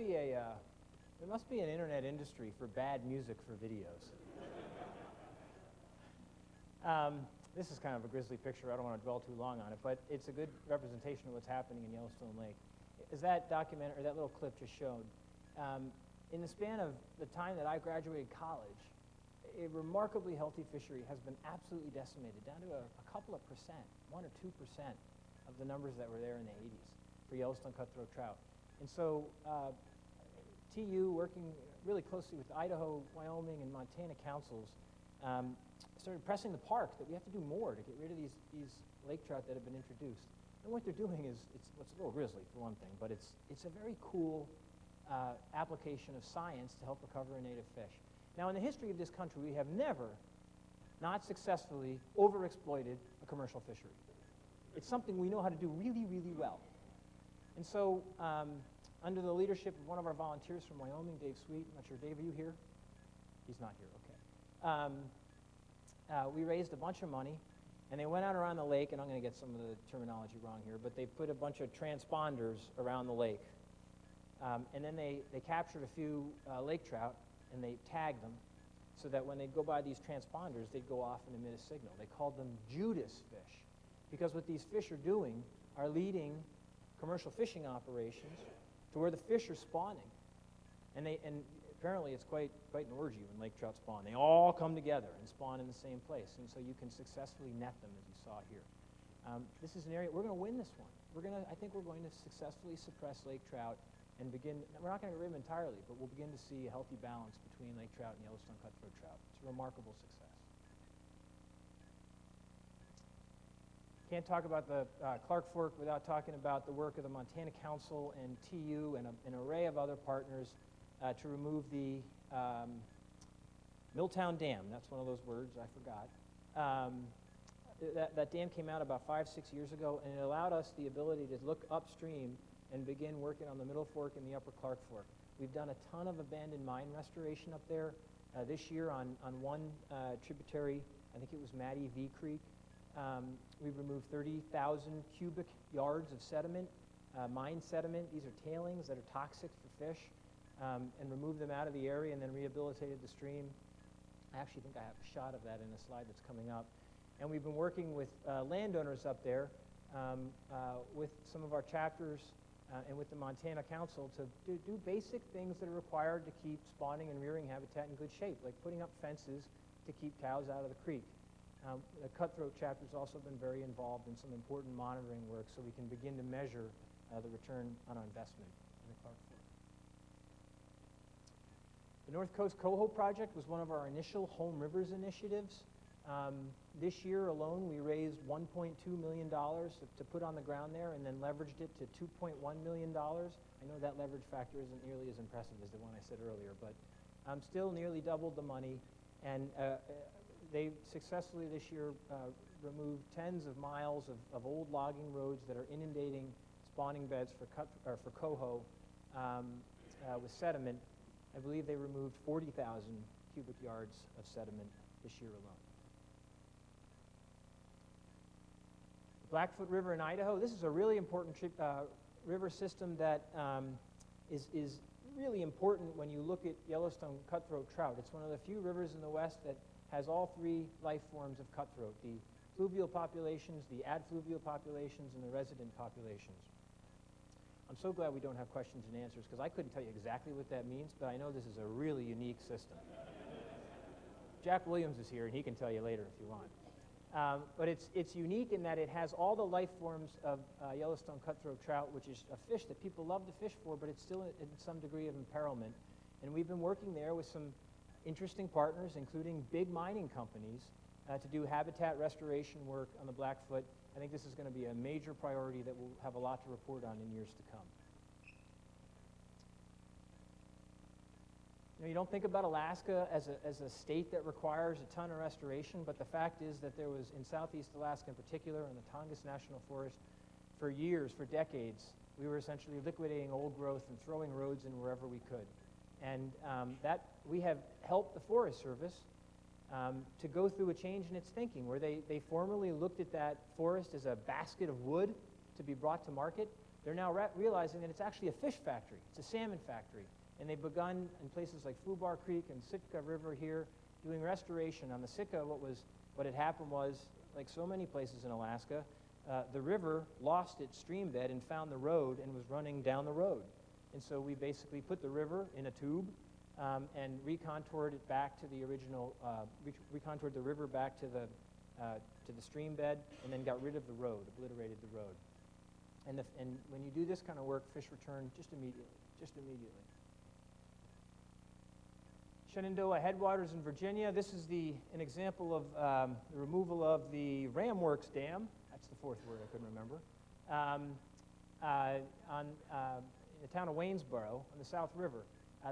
be an internet industry for bad music for videos. This is kind of a grisly picture. I don't want to dwell too long on it, but it's a good representation of what's happening in Yellowstone Lake. As that documentary, or that little clip just showed, in the span of the time that I graduated college, a remarkably healthy fishery has been absolutely decimated, down to a couple of percent, 1 or 2% of the numbers that were there in the 80s for Yellowstone cutthroat trout. And so TU, working really closely with Idaho, Wyoming, and Montana councils, started pressing the park that we have to do more to get rid of these lake trout that have been introduced. And what they're doing is, it's a little grisly for one thing, but it's a very cool application of science to help recover a native fish. Now, in the history of this country, we have never not successfully overexploited a commercial fishery. It's something we know how to do really, really well. And so, under the leadership of one of our volunteers from Wyoming, Dave Sweet, I'm not sure, Dave, are you here? He's not here, okay. We raised a bunch of money, and they went out around the lake, and I'm going to get some of the terminology wrong here, but they put a bunch of transponders around the lake. And then they captured a few lake trout, and they tagged them so that when they'd go by these transponders, they'd go off and emit a signal. They called them Judas fish, because what these fish are doing are leading commercial fishing operations to where the fish are spawning. And apparently it's quite an orgy when lake trout spawn. They all come together and spawn in the same place, and so you can successfully net them, as you saw here. This is an area, we're going to win this one. I think we're going to successfully suppress lake trout and we're not going to get rid of them entirely, but we'll begin to see a healthy balance between lake trout and Yellowstone cutthroat trout. It's a remarkable success. Can't talk about the Clark Fork without talking about the work of the Montana Council and TU and an array of other partners to remove the Milltown Dam. That's one of those words I forgot. That dam came out about 5-6 years ago, and it allowed us the ability to look upstream and begin working on the Middle Fork and the Upper Clark Fork. We've done a ton of abandoned mine restoration up there. This year on one tributary, I think it was Matty V Creek, we've removed 30,000 cubic yards of sediment, mine sediment. These are tailings that are toxic for fish, and removed them out of the area and then rehabilitated the stream. I actually think I have a shot of that in a slide that's coming up. And we've been working with landowners up there, with some of our chapters, and with the Montana Council to do basic things that are required to keep spawning and rearing habitat in good shape, like putting up fences to keep cows out of the creek. The cutthroat chapter's also been very involved in some important monitoring work so we can begin to measure the return on our investment in the Clark Fork. The North Coast Coho Project was one of our initial Home Rivers initiatives. This year alone, we raised $1.2 million to put on the ground there, and then leveraged it to $2.1 million. I know that leverage factor isn't nearly as impressive as the one I said earlier, but still nearly doubled the money. And they successfully this year removed tens of miles of old logging roads that are inundating spawning beds for coho with sediment. I believe they removed 40,000 cubic yards of sediment this year alone. Blackfoot River in Idaho, this is a really important river system that is really important when you look at Yellowstone cutthroat trout. It's one of the few rivers in the West that has all three life forms of cutthroat, the fluvial populations, the adfluvial populations, and the resident populations. I'm so glad we don't have questions and answers, because I couldn't tell you exactly what that means, but I know this is a really unique system. Jack Williams is here, and he can tell you later if you want. But it's unique in that it has all the life forms of Yellowstone cutthroat trout, which is a fish that people love to fish for, but it's still in some degree of imperilment. And we've been working there with some interesting partners, including big mining companies, to do habitat restoration work on the Blackfoot. I think this is going to be a major priority that we'll have a lot to report on in years to come. You don't think about Alaska as a state that requires a ton of restoration, but the fact is that there was, in Southeast Alaska in particular, in the Tongass National Forest, for years, for decades, we were essentially liquidating old growth and throwing roads in wherever we could. And that we have helped the Forest Service to go through a change in its thinking, where they formerly looked at that forest as a basket of wood to be brought to market. they're now realizing that it's actually a fish factory. It's a salmon factory. And they've begun in places like Fubar Creek and Sitka River here doing restoration. On the Sitka, what had happened was, like so many places in Alaska, the river lost its stream bed and found the road and was running down the road. And so we basically put the river in a tube and recontoured it back to the original, recontoured the river back to the stream bed, and then got rid of the road, obliterated the road. And when you do this kind of work, fish return just immediately, Shenandoah Headwaters in Virginia. This is an example of the removal of the Ramworks Dam. That's the fourth word I couldn't remember. In the town of Waynesboro on the South River.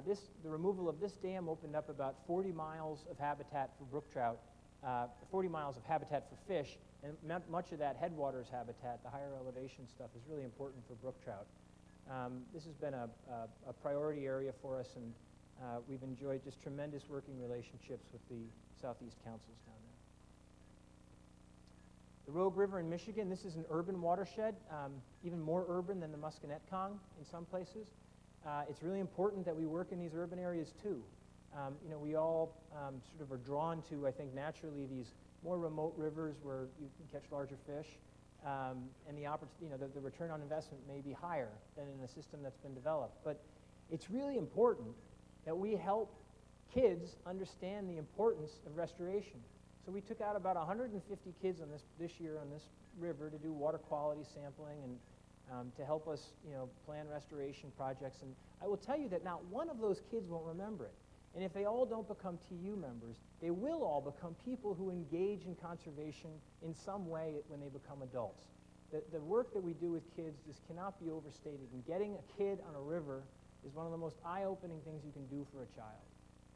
The removal of this dam opened up about 40 miles of habitat for brook trout, 40 miles of habitat for fish, and much of that headwaters habitat, the higher elevation stuff, is really important for brook trout. This has been a priority area for us, and we've enjoyed just tremendous working relationships with the Southeast Councils down there. The Rogue River in Michigan, this is an urban watershed, even more urban than the Musconetcong in some places. It's really important that we work in these urban areas too. We all sort of are drawn to, I think, naturally these more remote rivers where you can catch larger fish, and the return on investment may be higher than in a system that's been developed. But it's really important that we help kids understand the importance of restoration. So we took out about 150 kids on this year on this river to do water quality sampling and to help us, plan restoration projects. And I will tell you that not one of those kids won't remember it. And if they all don't become TU members, they will all become people who engage in conservation in some way when they become adults. The work that we do with kids just cannot be overstated. And getting a kid on a river is one of the most eye-opening things you can do for a child.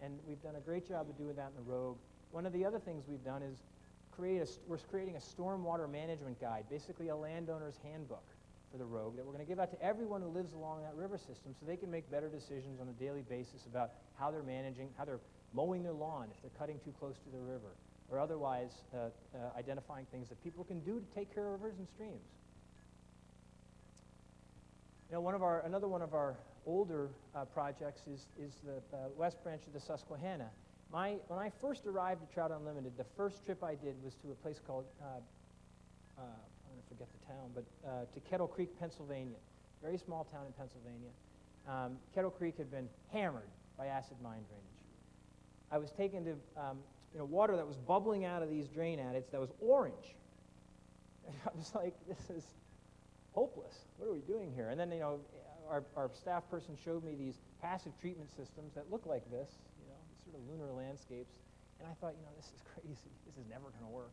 And we've done a great job of doing that in the Rogue. One of the other things we've done is we're creating a stormwater management guide, basically a landowner's handbook for the Rogue, that we're going to give out to everyone who lives along that river system so they can make better decisions on a daily basis about how they're managing, how they're mowing their lawn if they're cutting too close to the river, or otherwise identifying things that people can do to take care of rivers and streams. Another one of our older projects is the West Branch of the Susquehanna. When I first arrived at Trout Unlimited, the first trip I did was to a place called, I'm going to forget the town, but to Kettle Creek, Pennsylvania. Very small town in Pennsylvania. Kettle Creek had been hammered by acid mine drainage. I was taken to water that was bubbling out of these drain adits that was orange. And I was like, this is hopeless. What are we doing here? And then, our staff person showed me these passive treatment systems that look like this, these sort of lunar landscapes. And I thought, this is crazy. This is never going to work.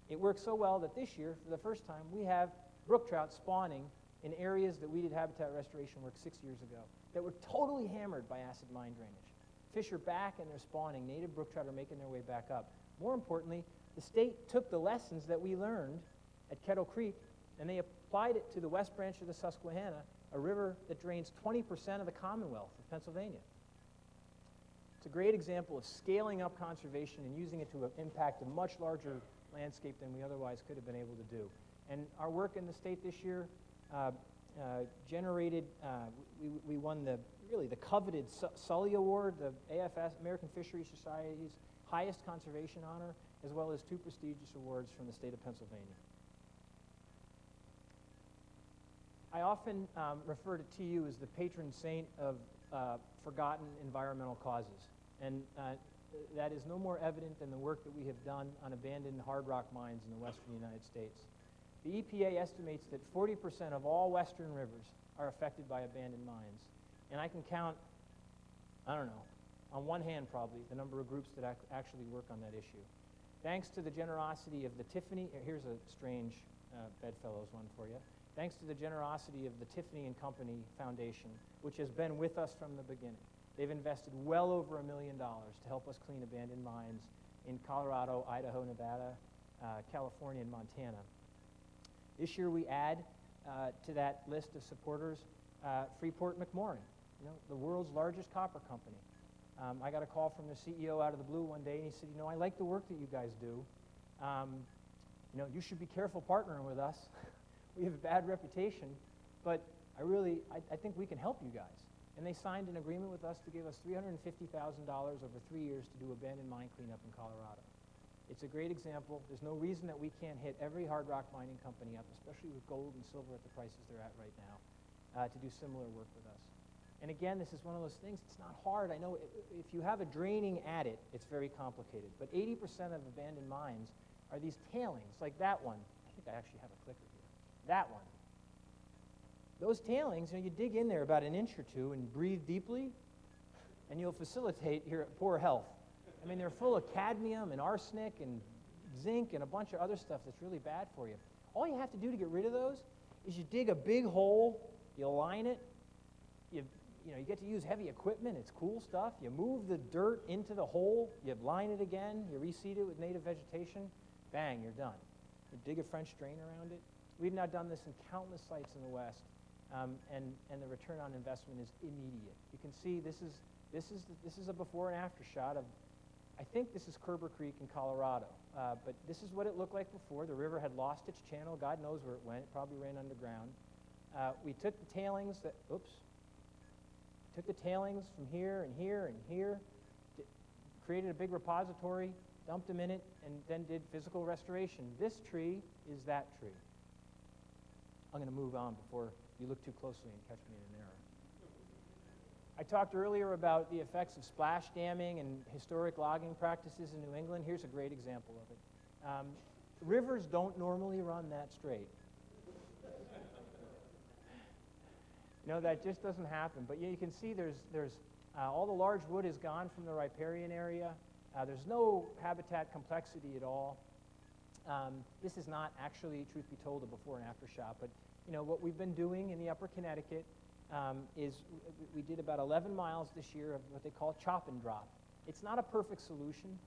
It worked so well that this year, for the first time, we have brook trout spawning in areas that we did habitat restoration work 6 years ago that were totally hammered by acid mine drainage. Fish are back and they're spawning. Native brook trout are making their way back up. More importantly, the state took the lessons that we learned at Kettle Creek and they applied it to the West Branch of the Susquehanna, a river that drains 20% of the Commonwealth of Pennsylvania. It's a great example of scaling up conservation and using it to impact a much larger landscape than we otherwise could have been able to do. And our work in the state this year generated, we won the coveted Sully Award, the AFS, American Fisheries Society's highest conservation honor, as well as 2 prestigious awards from the state of Pennsylvania. I often refer to TU as the patron saint of forgotten environmental causes. And that is no more evident than the work that we have done on abandoned hard rock mines in the western United States. The EPA estimates that 40% of all western rivers are affected by abandoned mines. And I can count, on one hand probably, the number of groups that actually work on that issue. Thanks to the generosity of the Tiffany, here's a strange bedfellows one for you. Thanks to the generosity of the Tiffany and Company Foundation, which has been with us from the beginning. They've invested well over $1 million to help us clean abandoned mines in Colorado, Idaho, Nevada, California, and Montana. This year we add to that list of supporters Freeport-McMoRan, the world's largest copper company. I got a call from the CEO out of the blue one day, and he said, I like the work that you guys do. You should be careful partnering with us. we have a bad reputation, but I think we can help you guys. And they signed an agreement with us to give us $350,000 over 3 years to do abandoned mine cleanup in Colorado. It's a great example. There's no reason that we can't hit every hard rock mining company up, especially with gold and silver at the prices they're at right now, to do similar work with us. And again, this is one of those things, it's not hard. I know if you have a draining adit, it's very complicated. But 80% of abandoned mines are these tailings, like that one. I think I actually have a clicker here. That one. Those tailings, you dig in there about an inch or two and breathe deeply, and you'll facilitate your poor health. I mean, they're full of cadmium and arsenic and zinc and a bunch of other stuff that's really bad for you. All you have to do to get rid of those is you dig a big hole, you line it, you get to use heavy equipment, it's cool stuff. You move the dirt into the hole, you line it again, you reseed it with native vegetation, bang, you're done. You dig a French drain around it. We've now done this in countless sites in the West, and the return on investment is immediate. You can see this is a before and after shot of, I think this is Kerber Creek in Colorado, but this is what it looked like before. The river had lost its channel. God knows where it went. It probably ran underground. We took the tailings took the tailings from here and here and here, created a big repository, dumped them in it, and then did physical restoration. This tree is that tree. I'm going to move on before you look too closely and catch me in an error. I talked earlier about the effects of splash damming and historic logging practices in New England. Here's a great example of it. Rivers don't normally run that straight. That just doesn't happen. But yeah, you can see there's all the large wood is gone from the riparian area. There's no habitat complexity at all. This is not actually, truth be told, a before and after shot. But what we've been doing in the Upper Connecticut is we did about 11 miles this year of what they call chop and drop. It's not a perfect solution,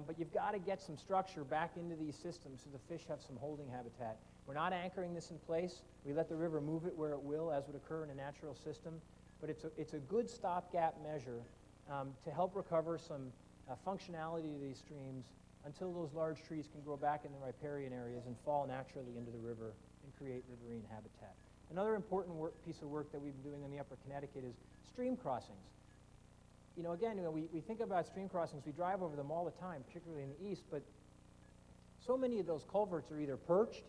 but you've got to get some structure back into these systems so the fish have some holding habitat. We're not anchoring this in place. We let the river move it where it will, as would occur in a natural system. But it's a good stopgap measure to help recover some functionality to these streams until those large trees can grow back in the riparian areas and fall naturally into the river and create riverine habitat. Another important piece of work that we've been doing in the Upper Connecticut is stream crossings. Again, we think about stream crossings. We drive over them all the time, particularly in the east, but so many of those culverts are either perched,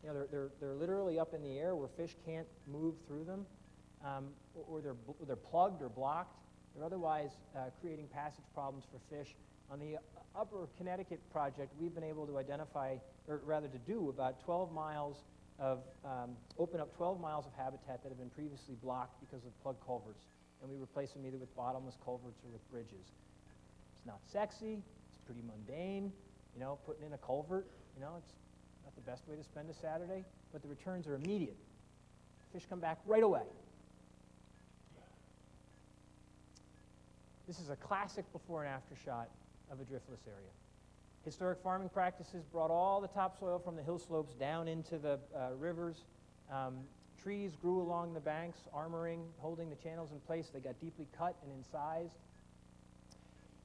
they're literally up in the air where fish can't move through them, or they're plugged or blocked. They're otherwise creating passage problems for fish. On the Upper Connecticut project, we've been able to identify, or rather to do, about 12 miles of, open up 12 miles of habitat that have been previously blocked because of plugged culverts. And we replace them either with bottomless culverts or with bridges. It's not sexy, it's pretty mundane, putting in a culvert, it's not the best way to spend a Saturday, but the returns are immediate. Fish come back right away. This is a classic before and after shot of a driftless area. Historic farming practices brought all the topsoil from the hill slopes down into the rivers. Trees grew along the banks, armoring, holding the channels in place. They got deeply cut and incised.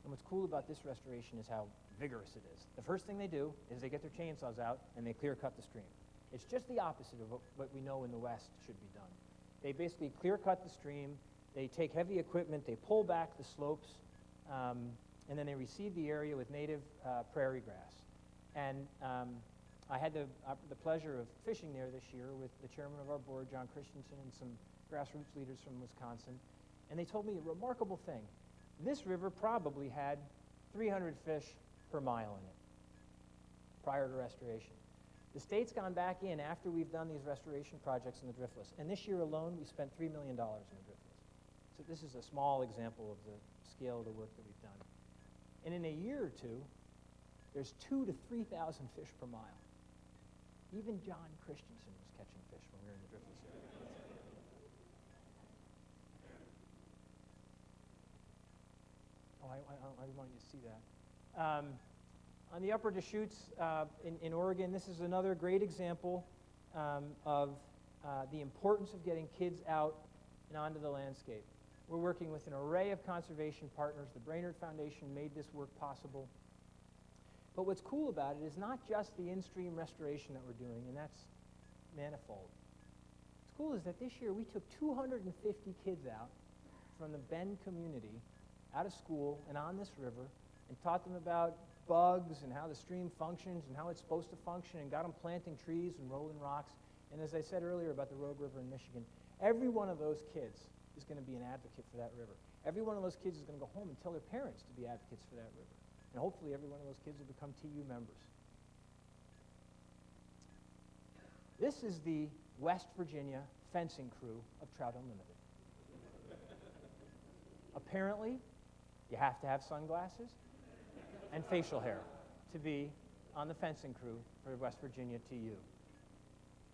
And what's cool about this restoration is how vigorous it is. The first thing they do is they get their chainsaws out and they clear cut the stream. It's just the opposite of what we know in the West should be done. They basically clear cut the stream, they take heavy equipment, they pull back the slopes, and then they reseed the area with native prairie grass. And I had the pleasure of fishing there this year with the chairman of our board, John Christensen, and some grassroots leaders from Wisconsin. And they told me a remarkable thing. This river probably had 300 fish per mile in it prior to restoration. The state's gone back in after we've done these restoration projects in the driftless. And this year alone, we spent $3 million in the driftless. So this is a small example of the scale of the work that we've done. And in a year or two, there's 2,000 to 3,000 fish per mile. Even John Christensen was catching fish when we were in the driftless area. I want you to see that. On the upper Deschutes in Oregon, this is another great example of the importance of getting kids out and onto the landscape. We're working with an array of conservation partners. The Brainerd Foundation made this work possible. But what's cool about it is not just the in-stream restoration that we're doing, and that's manifold. What's cool is that this year we took 250 kids out from the Bend community out of school and on this river and taught them about bugs and how the stream functions and how it's supposed to function, and got them planting trees and rolling rocks. And as I said earlier about the Rogue River in Michigan, every one of those kids is going to be an advocate for that river. Every one of those kids is going to go home and tell their parents to be advocates for that river. And hopefully every one of those kids will become TU members. This is the West Virginia fencing crew of Trout Unlimited. Apparently, you have to have sunglasses and facial hair to be on the fencing crew for West Virginia TU.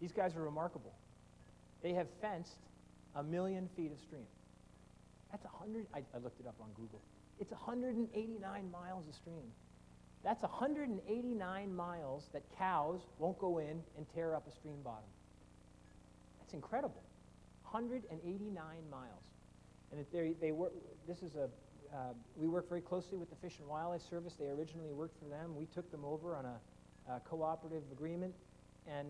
These guys are remarkable. They have fenced 1 million feet of stream. That's 100, I looked it up on Google. It's 189 miles of stream. That's 189 miles that cows won't go in and tear up a stream bottom. That's incredible. 189 miles. And they work, we work very closely with the Fish and Wildlife Service. They originally worked for them. We took them over on a cooperative agreement, and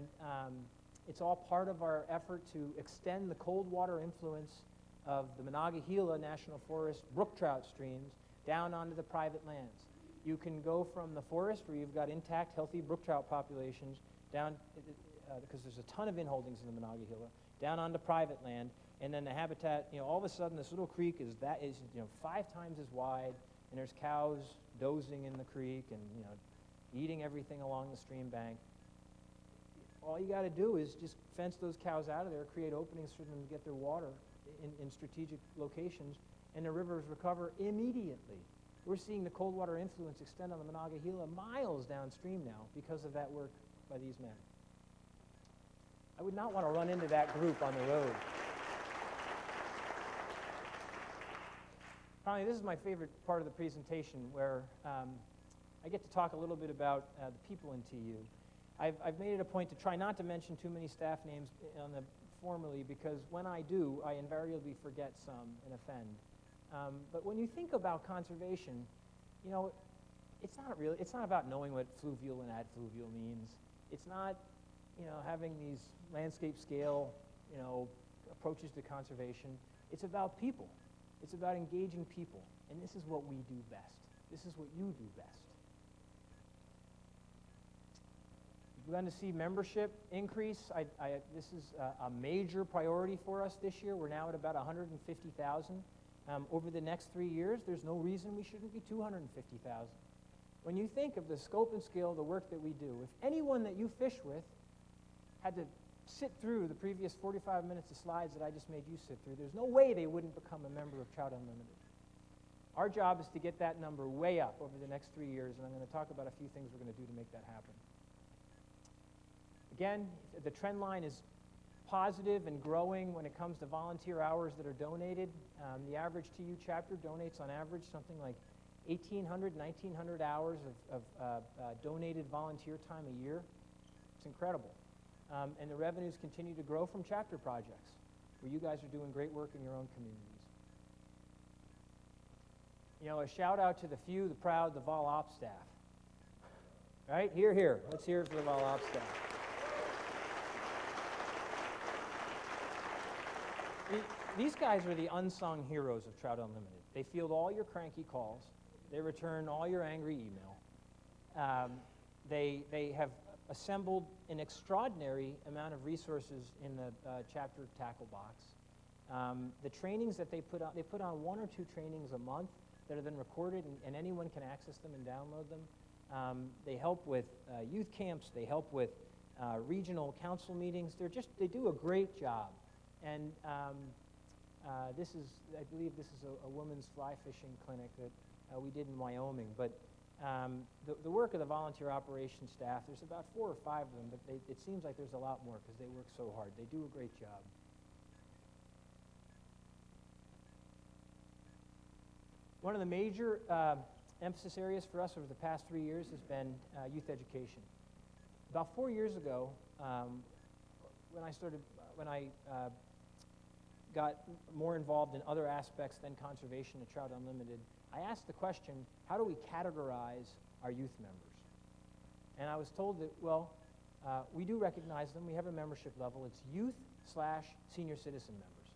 it's all part of our effort to extend the cold water influence of the Monongahela National Forest brook trout streams down onto the private lands. You can go from the forest where you've got intact, healthy brook trout populations down, because there's a ton of inholdings in the Monongahela, down onto private land, and then the habitat, all of a sudden this little creek is 5 times as wide, and there's cows dozing in the creek and eating everything along the stream bank. All you got to do is just fence those cows out of there, create openings for them to get their water in strategic locations, and the rivers recover immediately. We're seeing the cold water influence extend on the Monongahela miles downstream now because of that work by these men. I would not want to run into that group on the road. Finally, this is my favorite part of the presentation, where I get to talk a little bit about the people in TU. I've made it a point to try not to mention too many staff names formally, because when I do, I invariably forget some and offend. But when you think about conservation, it's not about knowing what fluvial and adfluvial means. It's not, having these landscape scale, approaches to conservation. It's about people. It's about engaging people. And this is what we do best. This is what you do best. We're going to see membership increase. This is a major priority for us this year. We're now at about 150,000. Over the next 3 years, there's no reason we shouldn't be 250,000. When you think of the scope and scale of the work that we do, if anyone that you fish with had to sit through the previous 45 minutes of slides that I just made you sit through, there's no way they wouldn't become a member of Trout Unlimited. Our job is to get that number way up over the next 3 years, and I'm going to talk about a few things we're going to do to make that happen. Again, the trend line is positive and growing when it comes to volunteer hours that are donated. The average TU chapter donates on average something like 1,800, 1,900 hours of donated volunteer time a year. It's incredible. And the revenues continue to grow from chapter projects, where you guys are doing great work in your own communities. A shout out to the few, the proud, the Vol Ops staff. Right? Hear, hear. Let's hear it for the Vol Ops staff. These guys are the unsung heroes of Trout Unlimited. They field all your cranky calls. They return all your angry email. They have assembled an extraordinary amount of resources in the chapter tackle box. The trainings that they put on 1 or 2 trainings a month that are then recorded, and anyone can access them and download them. They help with youth camps. They help with regional council meetings. They do a great job. And I believe this is a women's fly fishing clinic that we did in Wyoming. But the work of the volunteer operations staff, there's about 4 or 5 of them, but it seems like there's a lot more because they work so hard. They do a great job. One of the major emphasis areas for us over the past 3 years has been youth education. About 4 years ago, when I got more involved in other aspects than conservation at Trout Unlimited, I asked the question, how do we categorize our youth members? And I was told that, well, we do recognize them. We have a membership level. It's youth/senior citizen members,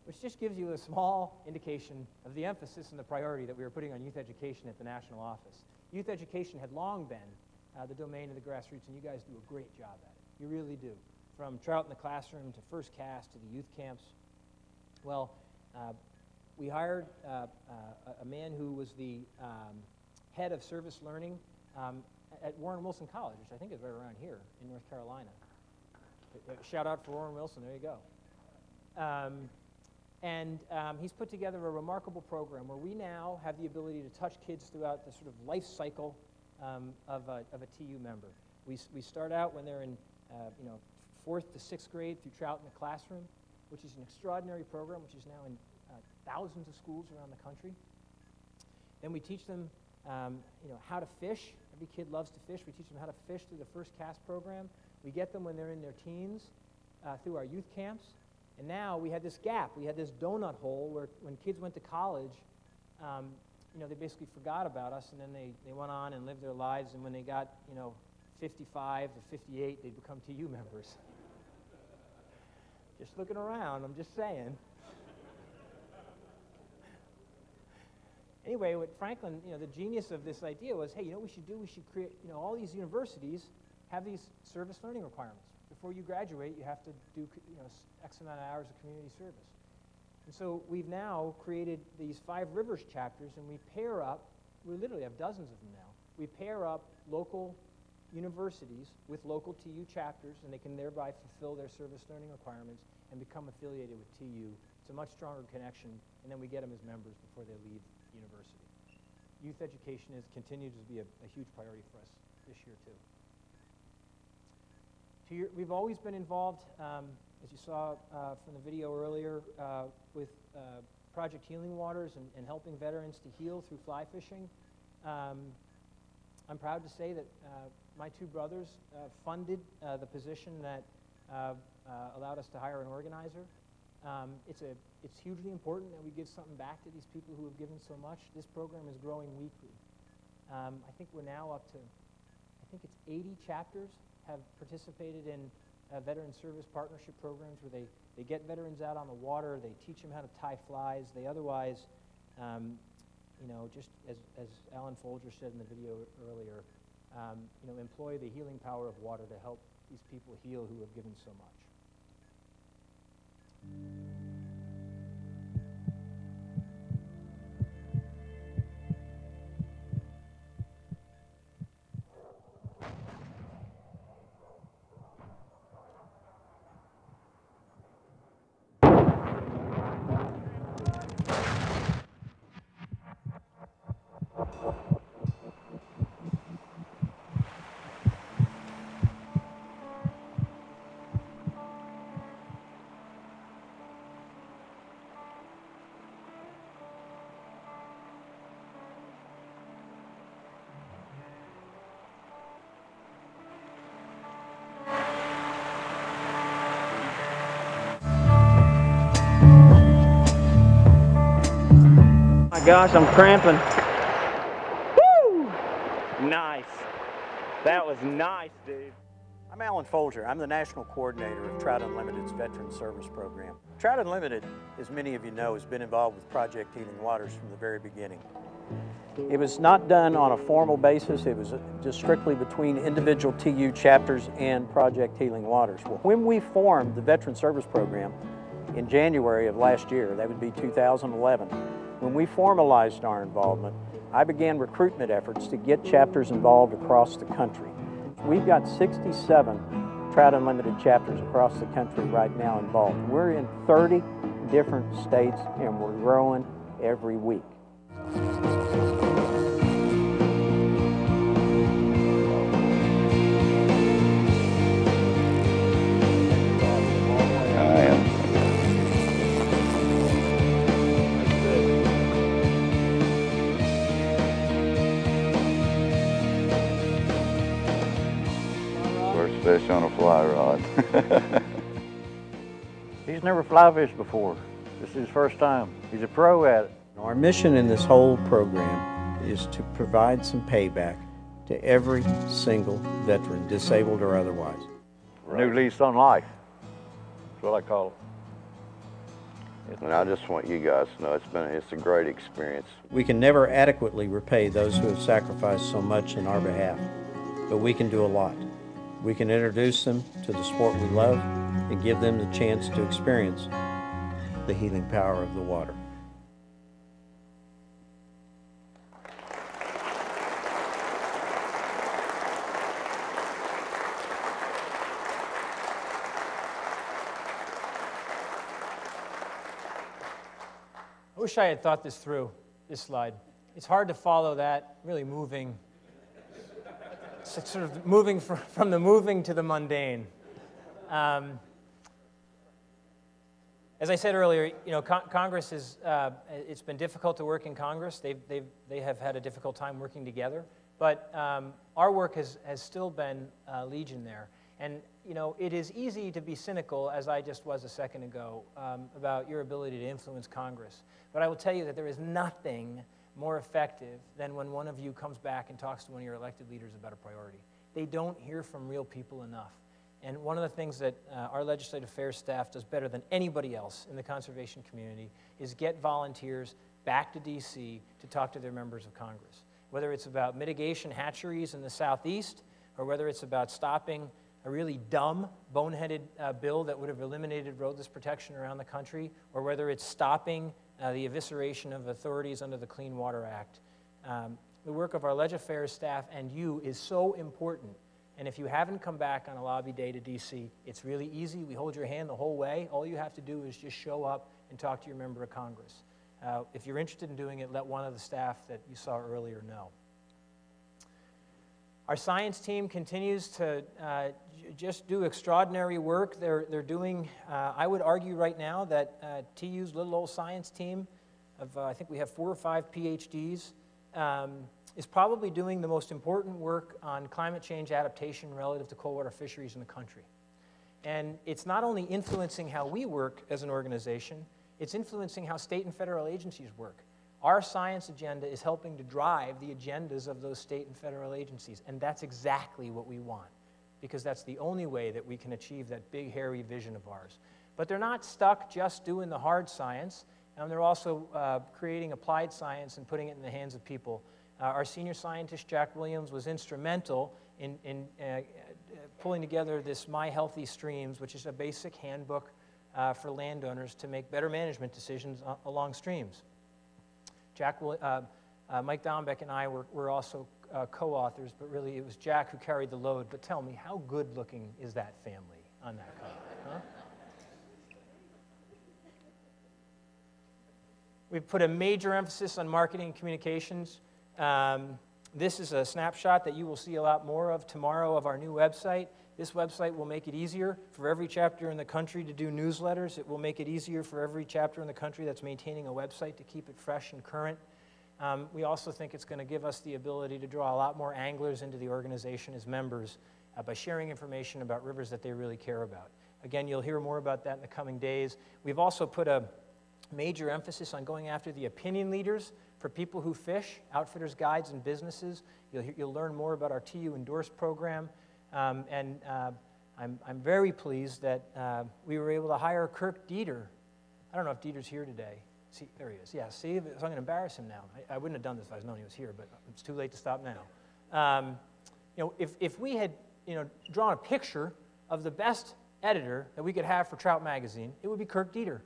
which just gives you a small indication of the emphasis and the priority that we were putting on youth education at the national office. Youth education had long been the domain of the grassroots, and you guys do a great job at it. You really do. From Trout in the Classroom to First Cast to the youth camps. Well, we hired a man who was the head of service learning at Warren Wilson College, which I think is right around here in North Carolina. Shout out for Warren Wilson, there you go. He's put together a remarkable program where we now have the ability to touch kids throughout the sort of life cycle of a TU member. We start out when they're in 4th to 6th grade through Trout in the Classroom, which is an extraordinary program, which is now in thousands of schools around the country. Then we teach them how to fish. Every kid loves to fish. We teach them how to fish through the First Cast program. We get them when they're in their teens through our youth camps. And now we had this gap. We had this donut hole where when kids went to college, they basically forgot about us, and then they went on and lived their lives, and when they got 55 to 58, they'd become TU members. Just looking around, I'm just saying. Anyway, what Franklin, the genius of this idea was, hey, what we should do? We should create, all these universities have these service learning requirements. Before you graduate, you have to do, X amount of hours of community service. And so we've now created these 5 Rivers chapters, and we pair up, we literally have dozens of them now. We pair up local universities with local TU chapters, and they can thereby fulfill their service learning requirements and become affiliated with TU. It's a much stronger connection, and then we get them as members before they leave university. Youth education continues to be a huge priority for us this year, too. We've always been involved, as you saw from the video earlier, with Project Healing Waters and helping veterans to heal through fly fishing. I'm proud to say that my 2 brothers funded the position that allowed us to hire an organizer. It's hugely important that we give something back to these people who have given so much. This program is growing weekly. I think we're now up to, it's 80 chapters have participated in veteran service partnership programs where they get veterans out on the water, they teach them how to tie flies, they otherwise, just as Alan Folger said in the video earlier, employ the healing power of water to help these people heal who have given so much. Gosh, I'm cramping. Woo! Nice. That was nice, dude. I'm Alan Folger. I'm the National Coordinator of Trout Unlimited's Veteran Service Program. Trout Unlimited, as many of you know, has been involved with Project Healing Waters from the very beginning. It was not done on a formal basis. It was just strictly between individual TU chapters and Project Healing Waters. Well, when we formed the Veteran Service Program in January of last year, that would be 2011, when we formalized our involvement, I began recruitment efforts to get chapters involved across the country. We've got 67 Trout Unlimited chapters across the country right now involved. We're in 30 different states and we're growing every week. Fish on a fly rod. He's never fly fished before. This is his first time. He's a pro at it. Our mission in this whole program is to provide some payback to every single veteran, disabled or otherwise. New lease on life. That's what I call it. And I just want you guys to know it's a great experience. We can never adequately repay those who have sacrificed so much in our behalf, but we can do a lot. We can introduce them to the sport we love and give them the chance to experience the healing power of the water. I wish I had thought this through, this slide. It's hard to follow that, really moving, sort of moving from the moving to the mundane. As I said earlier, you know, Congress is, it's been difficult to work in Congress. They have had a difficult time working together, but our work has still been legion there. And you know, it is easy to be cynical, as I just was a second ago, about your ability to influence Congress. But I will tell you that there is nothing more effective than when one of you comes back and talks to one of your elected leaders about a priority. They don't hear from real people enough. And one of the things that our legislative affairs staff does better than anybody else in the conservation community is get volunteers back to DC to talk to their members of Congress. Whether it's about mitigation hatcheries in the Southeast, or whether it's about stopping a really dumb, boneheaded bill that would have eliminated roadless protection around the country, or whether it's stopping the evisceration of authorities under the Clean Water Act. The work of our legislative affairs staff and you is so important. And if you haven't come back on a lobby day to DC, it's really easy. We hold your hand the whole way. All you have to do is just show up and talk to your member of Congress. If you're interested in doing it, let one of the staff that you saw earlier know. Our science team continues to just do extraordinary work. They're doing, I would argue right now that TU's little old science team of, I think we have 4 or 5 PhDs, is probably doing the most important work on climate change adaptation relative to cold water fisheries in the country. And it's not only influencing how we work as an organization, it's influencing how state and federal agencies work. Our science agenda is helping to drive the agendas of those state and federal agencies, and that's exactly what we want, because that's the only way that we can achieve that big, hairy vision of ours. But they're not stuck just doing the hard science, and they're also creating applied science and putting it in the hands of people. Our senior scientist, Jack Williams, was instrumental in pulling together this My Healthy Streams, which is a basic handbook for landowners to make better management decisions along streams. Mike Dombeck and I were also co-authors, but really it was Jack who carried the load. But tell me, how good-looking is that family on that cover? Huh? We've put a major emphasis on marketing and communications. This is a snapshot that you will see a lot more of tomorrow of our new website. This website will make it easier for every chapter in the country to do newsletters. It will make it easier for every chapter in the country that's maintaining a website to keep it fresh and current. We also think it's going to give us the ability to draw a lot more anglers into the organization as members by sharing information about rivers that they really care about. Again, you'll hear more about that in the coming days. We've also put a major emphasis on going after the opinion leaders for people who fish, outfitters, guides, and businesses. You'll learn more about our TU Endorse program. I'm very pleased that we were able to hire Kirk Dieter. I don't know if Dieter's here today. See, there he is. Yeah, see, so I'm going to embarrass him now. I wouldn't have done this if I was known he was here, but it's too late to stop now. You know, if we had, you know, drawn a picture of the best editor that we could have for Trout Magazine, it would be Kirk Dieter.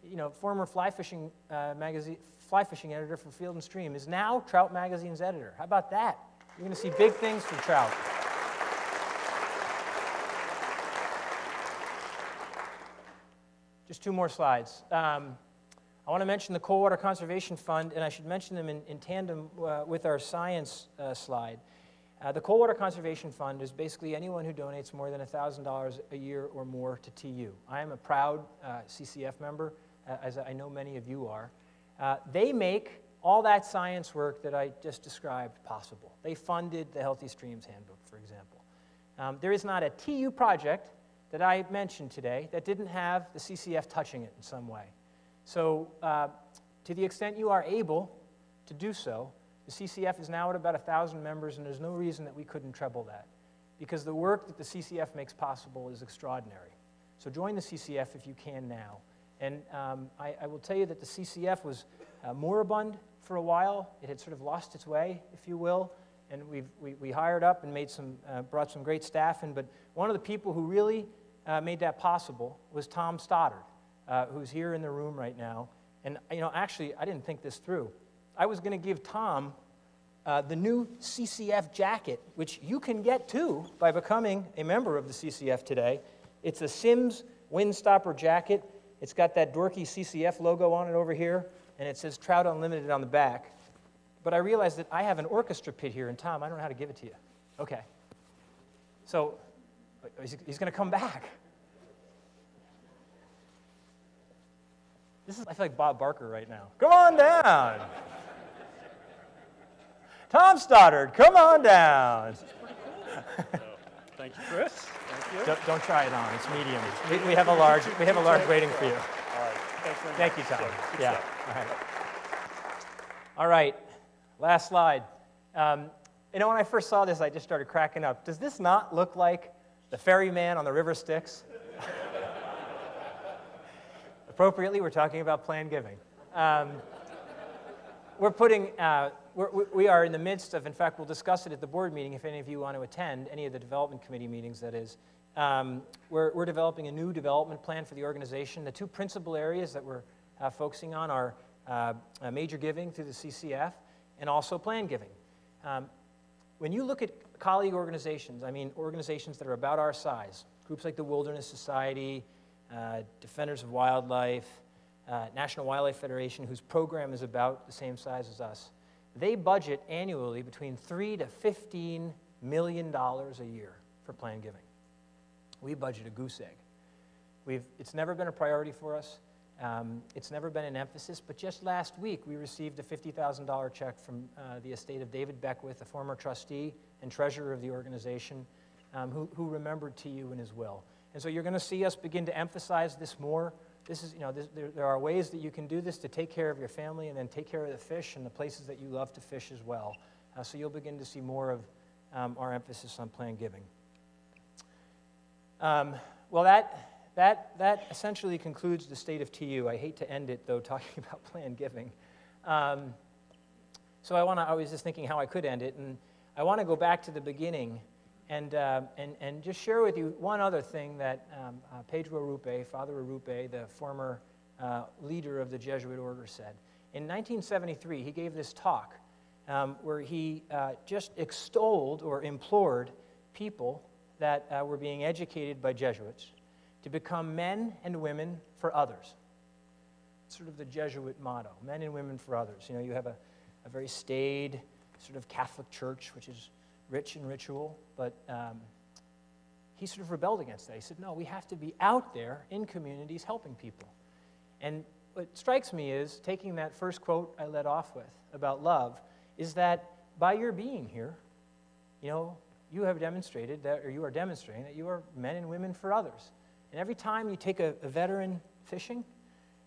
You know, former fly fishing editor for Field and Stream, is now Trout Magazine's editor. How about that? You're going to see big things from Trout. Just 2 more slides. I want to mention the Cold Water Conservation Fund, and I should mention them in tandem with our science slide. The Cold Water Conservation Fund is basically anyone who donates more than $1,000 a year or more to TU. I am a proud CCF member, as I know many of you are. They make all that science work that I just described possible. They funded the Healthy Streams Handbook, for example. There is not a TU project that I mentioned today that didn't have the CCF touching it in some way. So to the extent you are able to do so, The CCF is now at about 1,000 members, and there's no reason that we couldn't treble that, because the work that the CCF makes possible is extraordinary. So join the CCF if you can now. And I will tell you that the CCF was moribund for a while. It had sort of lost its way, if you will, and we hired up and made brought some great staff in. But one of the people who really made that possible was Tom Stoddard, who's here in the room right now. And actually, I didn't think this through. I was going to give Tom the new CCF jacket, which you can get too by becoming a member of the CCF today. It's a Sims Windstopper jacket. It's got that dorky CCF logo on it over here, and it says Trout Unlimited on the back. But I realized that I have an orchestra pit here, and Tom, I don't know how to give it to you. Okay. So he's going to come back. I feel like Bob Barker right now. Come on down. Tom Stoddard, come on down. Thank you, Chris. Thank you. Don't try it on. It's medium. We have a large waiting for you. All right. Thanks very much. Thank you, Tom. Good Yeah. stuff. All right. Last slide. When I first saw this, I just started cracking up. Does this not look like the ferryman on the River Styx? Appropriately, we're talking about planned giving. We are in the midst of, in fact, we'll discuss it at the board meeting if any of you want to attend, any of the development committee meetings, that is. We're developing a new development plan for the organization. The two principal areas that we're focusing on are major giving through the CCF and also planned giving. When you look at colleague organizations, I mean organizations that are about our size, groups like the Wilderness Society, Defenders of Wildlife, National Wildlife Federation, whose program is about the same size as us, they budget annually between $3 to $15 million a year for planned giving. We budget a goose egg. It's never been a priority for us. It's never been an emphasis, but just last week we received a $50,000 check from the estate of David Beckwith, a former trustee and treasurer of the organization, who remembered TU in his will. And so you're going to see us begin to emphasize this more. There are ways that you can do this to take care of your family and then take care of the fish and the places that you love to fish as well. So you'll begin to see more of our emphasis on planned giving. Well, that essentially concludes the state of TU. I hate to end it, though, talking about planned giving. So I was just thinking how I could end it, and I want to go back to the beginning and just share with you one other thing that Pedro Arrupe, Father Arrupe, the former leader of the Jesuit order, said. In 1973, he gave this talk where he just extolled or implored people that were being educated by Jesuits to become men and women for others. It's sort of the Jesuit motto, men and women for others. You have a very staid sort of Catholic church, which is rich in ritual, but he sort of rebelled against that. He said, no, we have to be out there in communities helping people. And what strikes me is, taking that first quote I led off with about love, is that by your being here, you have demonstrated that, or you are demonstrating that you are men and women for others. And every time you take a veteran fishing,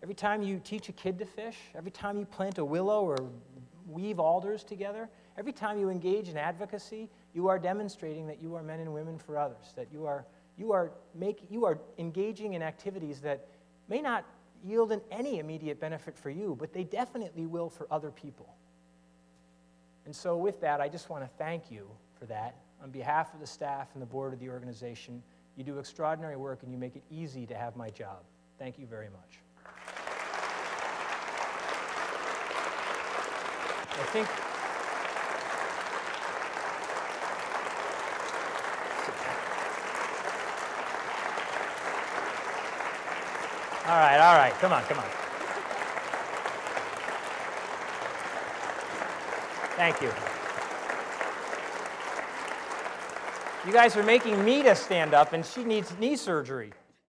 every time you teach a kid to fish, every time you plant a willow or weave alders together, every time you engage in advocacy, you are demonstrating that you are men and women for others, that you are engaging in activities that may not yield any immediate benefit for you, but they definitely will for other people. And so with that, I just want to thank you for that. On behalf of the staff and the board of the organization, you do extraordinary work and you make it easy to have my job. Thank you very much. I think all right, come on. Thank you. You guys are making Mita stand up, and she needs knee surgery.